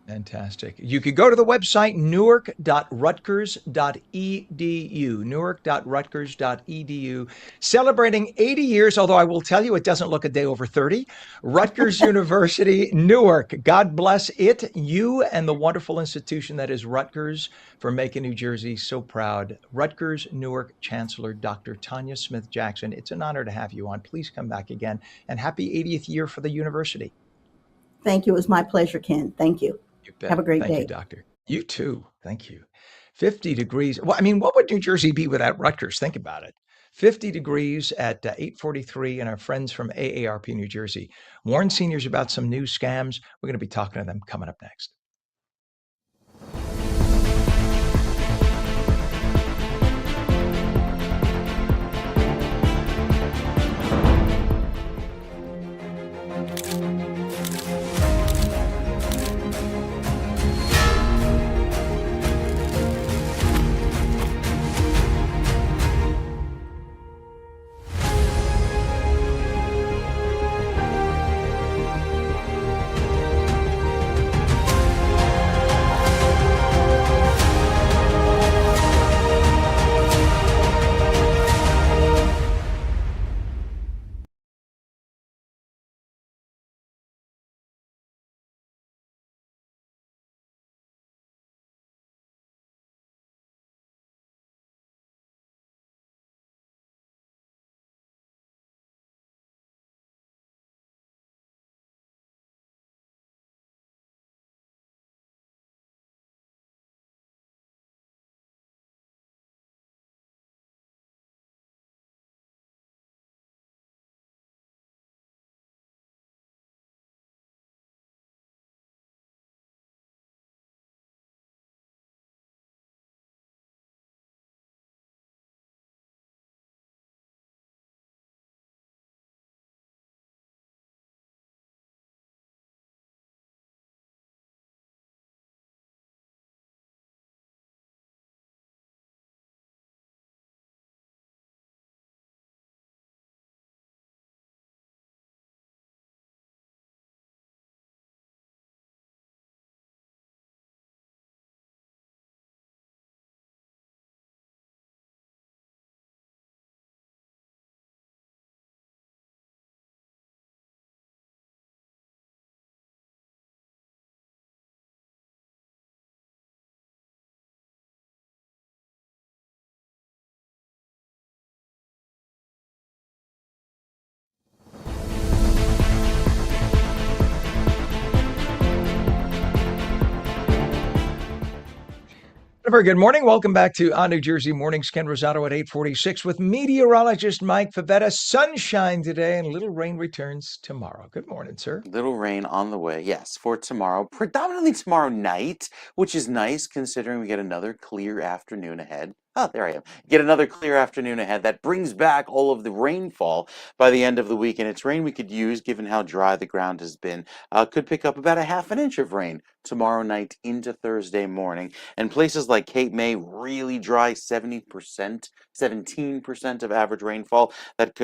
Fantastic. You could go to the website newark.rutgers.edu, newark.rutgers.edu, celebrating 80 years, although I will tell you it doesn't look a day over 30. Rutgers University, Newark. God bless it, you, and the wonderful institution that is Rutgers for making New Jersey so proud. Rutgers Newark Chancellor Dr. Tanya Smith Jackson, it's an honor to have you on. Please come back again, and happy 80th year for the university. Thank you. It was my pleasure, Ken. Thank you. You bet. Have a great Thank day. you, Doctor. You too. Thank you. 50 degrees. Well, I mean, what would New Jersey be without Rutgers? Think about it. 50 degrees at 8:43, and our friends from AARP New Jersey warn seniors about some new scams. We're going to be talking to them coming up next. A very good morning. Welcome back to On New Jersey Mornings. Ken Rosato at 8:46 with meteorologist Mike Favetta. Sunshine today and little rain returns tomorrow. Good morning, sir. Little rain on the way, yes, for tomorrow. Predominantly tomorrow night, which is nice considering we get another clear afternoon ahead. Oh, there I am. Get another clear afternoon ahead. That brings back all of the rainfall by the end of the week. And it's rain we could use, given how dry the ground has been. Could pick up about a half an inch of rain tomorrow night into Thursday morning. And places like Cape May, really dry, 70%, 17% of average rainfall. That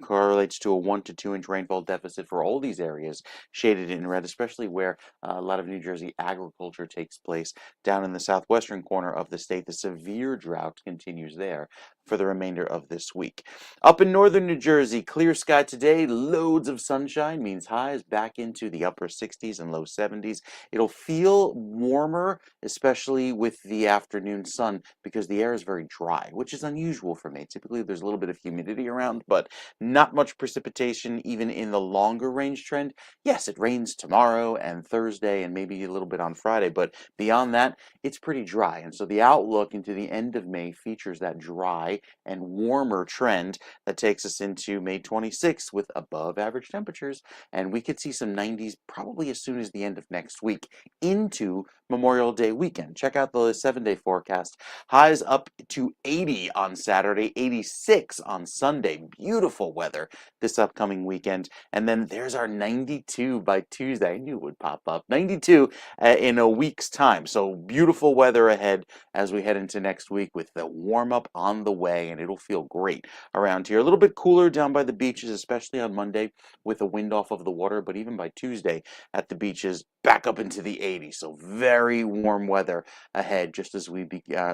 correlates to a 1 to 2 inch rainfall deficit for all these areas shaded in red, especially where a lot of New Jersey agriculture takes place. Down in the southwestern corner of the state, the severe drought continues there for the remainder of this week. Up in northern New Jersey, clear sky today, loads of sunshine means highs back into the upper 60s and low 70s. It'll feel warmer, especially with the afternoon sun, because the air is very dry, which is unusual for me. Typically, there's a little bit of humidity around, but not much precipitation even in the longer range trend. Yes, it rains tomorrow and Thursday and maybe a little bit on Friday, but beyond that, it's pretty dry. And so the outlook into the end of May features that dry and warmer trend that takes us into May 26th with above average temperatures. And we could see some 90s probably as soon as the end of next week into Memorial Day weekend. Check out the 7-day forecast. Highs up to 80 on Saturday, 86 on Sunday. Beautiful weather this upcoming weekend. And then there's our 92 by Tuesday. I knew it would pop up. 92 in a week's time. So beautiful weather ahead as we head into next week with the warm up on the way, and it'll feel great around here. A little bit cooler down by the beaches, especially on Monday with the wind off of the water, but even by Tuesday at the beaches, back up into the 80s. So very warm weather ahead, just as we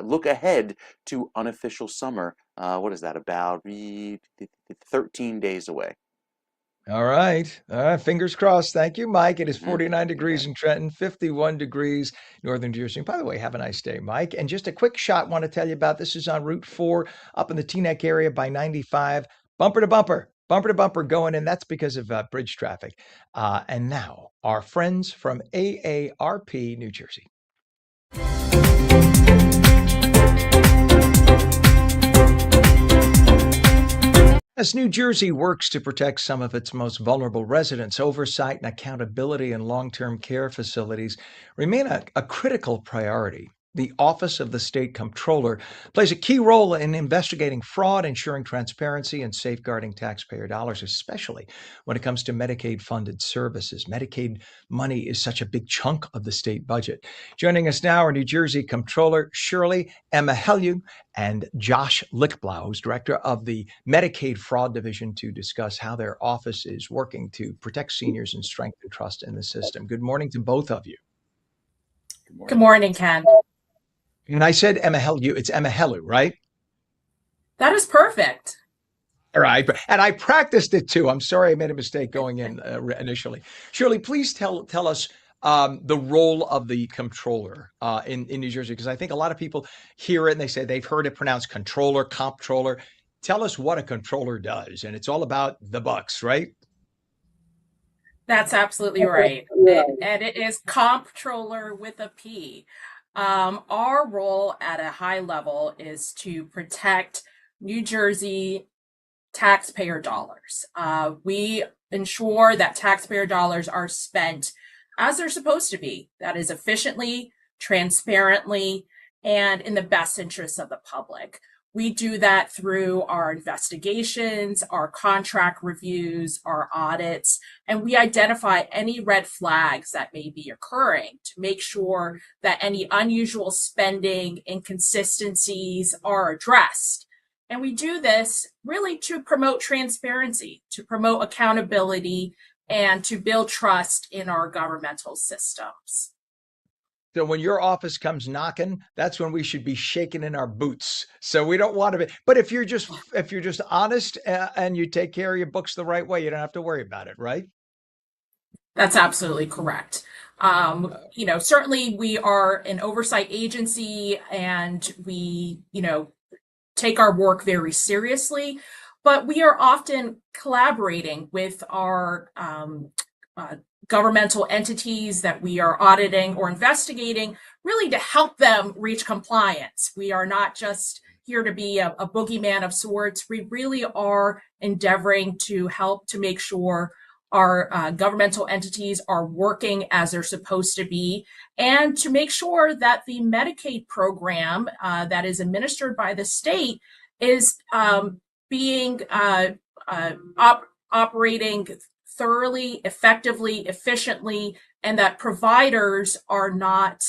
look ahead to unofficial summer. What is that, about 13 days away? All right. Fingers crossed. Thank you, Mike. It is 49 You degrees bet. in Trenton, 51 degrees northern Jersey. By the way, have a nice day, Mike. And just a quick shot, want to tell you about this is on Route 4 up in the Teaneck area by 95. Bumper to bumper, bumper to bumper going in. That's because of bridge traffic. And now, our friends from AARP, New Jersey. As New Jersey works to protect some of its most vulnerable residents, oversight and accountability in long-term care facilities remain a critical priority. The Office of the State Comptroller plays a key role in investigating fraud, ensuring transparency, and safeguarding taxpayer dollars, especially when it comes to Medicaid-funded services. Medicaid money is such a big chunk of the state budget. Joining us now are New Jersey Comptroller Shirley Emahelu and Josh Lickblau, who's director of the Medicaid Fraud Division, to discuss how their office is working to protect seniors and strengthen trust in the system. Good morning to both of you. Good morning, Ken. And I said Emahelu, it's Emahelu, right? That is perfect. All right. And I practiced it too. I'm sorry I made a mistake going in initially. Shirley, please tell us the role of the comptroller in New Jersey, because I think a lot of people hear it and they say they've heard it pronounced controller, comptroller. Tell us what a controller does. And it's all about the bucks, right? That's absolutely right. And it is comptroller with a P. Our role at a high level is to protect New Jersey taxpayer dollars. We ensure that taxpayer dollars are spent as they're supposed to be. That is efficiently, transparently, and in the best interests of the public. We do that through our investigations, our contract reviews, our audits, and we identify any red flags that may be occurring to make sure that any unusual spending inconsistencies are addressed. And we do this really to promote transparency, to promote accountability, and to build trust in our governmental systems. So when your office comes knocking, that's when we should be shaking in our boots. So we don't want to be. But if you're just honest and you take care of your books the right way, you don't have to worry about it, right? That's absolutely correct. Certainly we are an oversight agency and we, take our work very seriously, but we are often collaborating with our governmental entities that we are auditing or investigating, really to help them reach compliance. We are not just here to be a boogeyman of sorts. We really are endeavoring to help to make sure our governmental entities are working as they're supposed to be, and to make sure that the Medicaid program that is administered by the state is being operating thoroughly, effectively, efficiently, and that providers are not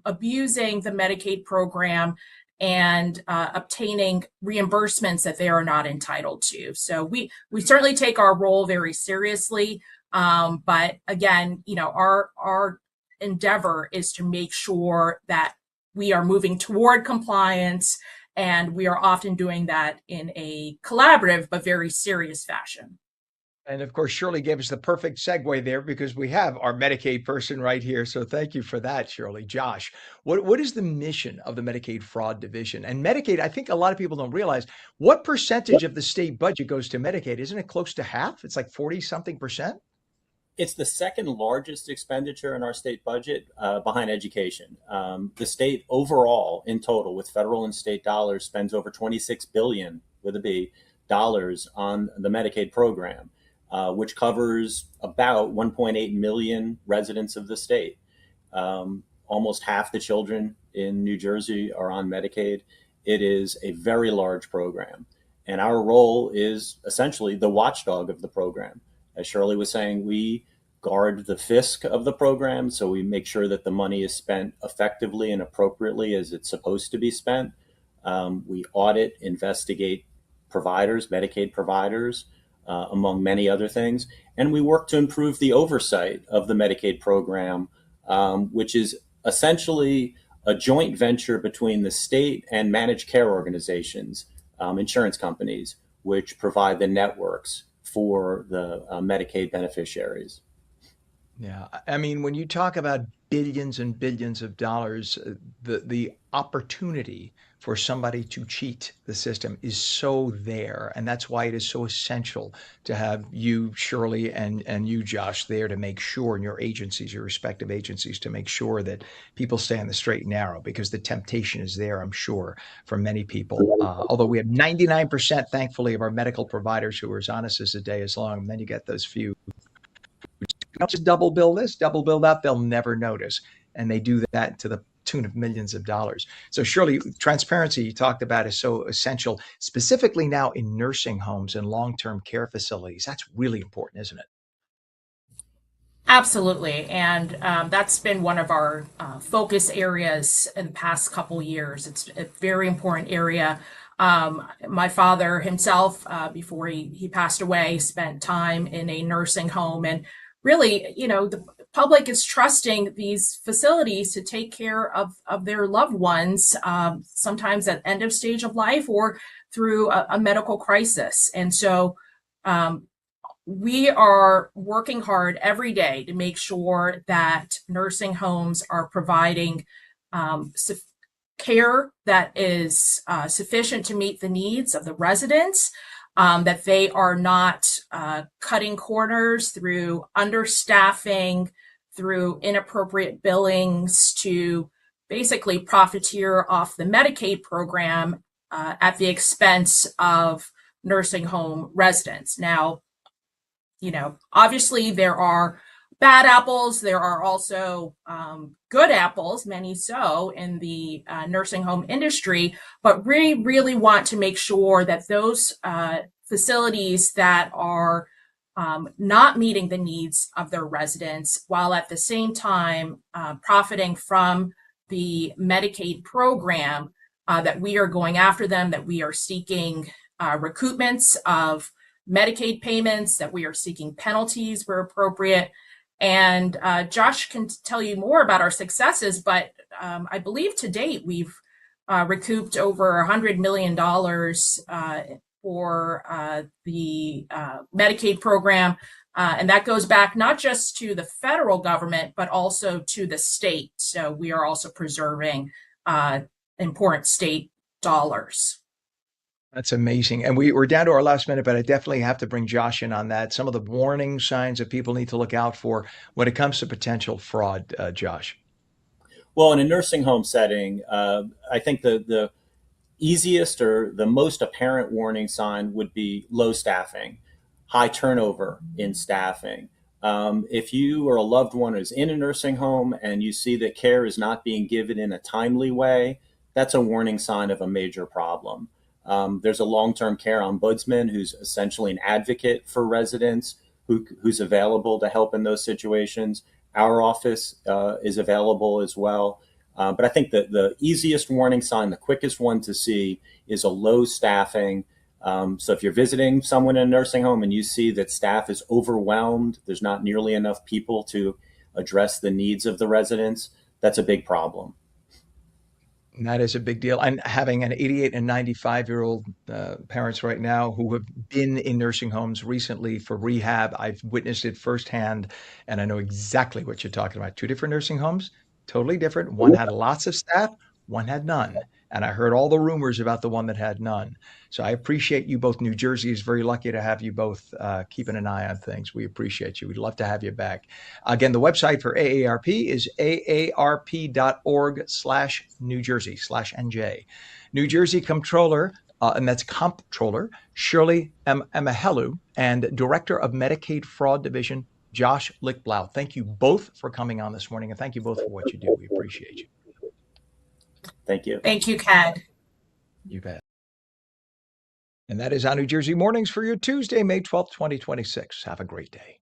abusing the Medicaid program and obtaining reimbursements that they are not entitled to. So we certainly take our role very seriously. But again, our endeavor is to make sure that we are moving toward compliance, and we are often doing that in a collaborative but very serious fashion. And of course, Shirley gave us the perfect segue there because we have our Medicaid person right here. So thank you for that, Shirley. Josh, what is the mission of the Medicaid Fraud Division? And Medicaid, I think a lot of people don't realize what percentage of the state budget goes to Medicaid. Isn't it close to half? It's like 40 something percent. It's the second largest expenditure in our state budget behind education. The state overall, in total, with federal and state dollars, spends over 26 billion with a B dollars on the Medicaid program, which covers about 1.8 million residents of the state. Almost half the children in New Jersey are on Medicaid. It is a very large program, and our role is essentially the watchdog of the program. As Shirley was saying, we guard the fisc of the program, so we make sure that the money is spent effectively and appropriately as it's supposed to be spent. We audit, investigate providers, Medicaid providers, among many other things, and we work to improve the oversight of the Medicaid program, which is essentially a joint venture between the state and managed care organizations, insurance companies, which provide the networks for the Medicaid beneficiaries. Yeah, I mean, when you talk about billions and billions of dollars, the opportunity for somebody to cheat the system is so there, and that's why it is so essential to have you, Shirley, and you, Josh, there to make sure, and your agencies, your respective agencies, to make sure that people stay on the straight and narrow, because the temptation is there, I'm sure, for many people. Although we have 99%, thankfully, of our medical providers who are as honest as the day is long, and then you get those few. Don't just double bill this, double bill that, they'll never notice. And they do that to the tune of millions of dollars. So surely transparency you talked about is so essential, specifically now in nursing homes and long-term care facilities. That's really important, isn't it? Absolutely. And that's been one of our focus areas in the past couple years. It's a very important area. My father himself, before he passed away, spent time in a nursing home, and really, the public is trusting these facilities to take care of their loved ones, sometimes at end of stage of life or through a medical crisis. And so we are working hard every day to make sure that nursing homes are providing care that is sufficient to meet the needs of the residents, that they are not cutting corners through understaffing, through inappropriate billings to basically profiteer off the Medicaid program at the expense of nursing home residents. Now, obviously there are bad apples. There are also good apples, many so, in the nursing home industry. But we really want to make sure that those facilities that are not meeting the needs of their residents, while at the same time profiting from the Medicaid program, that we are going after them, that we are seeking recoupments of Medicaid payments, that we are seeking penalties where appropriate. And Josh can tell you more about our successes, but I believe to date we've recouped over $100 million for the Medicaid program. And that goes back not just to the federal government, but also to the state. So we are also preserving important state dollars. That's amazing. And we're down to our last minute, but I definitely have to bring Josh in on that. Some of the warning signs that people need to look out for when it comes to potential fraud, Josh. Well, in a nursing home setting, I think the easiest or the most apparent warning sign would be low staffing. high turnover in staffing. If you or a loved one is in a nursing home and you see that care is not being given in a timely way, that's a warning sign of a major problem. There's a long-term care ombudsman who's essentially an advocate for residents who's available to help in those situations. Our office is available as well. But I think that the easiest warning sign, the quickest one to see, is a low staffing. So if you're visiting someone in a nursing home and you see that staff is overwhelmed, there's not nearly enough people to address the needs of the residents, that's a big problem. And that is a big deal. And having an 88 and 95-year-old parents right now who have been in nursing homes recently for rehab, I've witnessed it firsthand, and I know exactly what you're talking about. Two different nursing homes, totally different. One had lots of staff, one had none. And I heard all the rumors about the one that had none. So I appreciate you both. New Jersey is very lucky to have you both keeping an eye on things. We appreciate you. We'd love to have you back. Again, the website for AARP is aarp.org/New Jersey/NJ. New Jersey Comptroller, and that's Comptroller, Shirley Emahelu, and Director of Medicaid Fraud Division, Josh Lichtblau. Thank you both for coming on this morning, and thank you both for what you do. We appreciate you. Thank you. Thank you, Ken. You bet. And that is on New Jersey Mornings for your Tuesday, May 12th, 2026. Have a great day.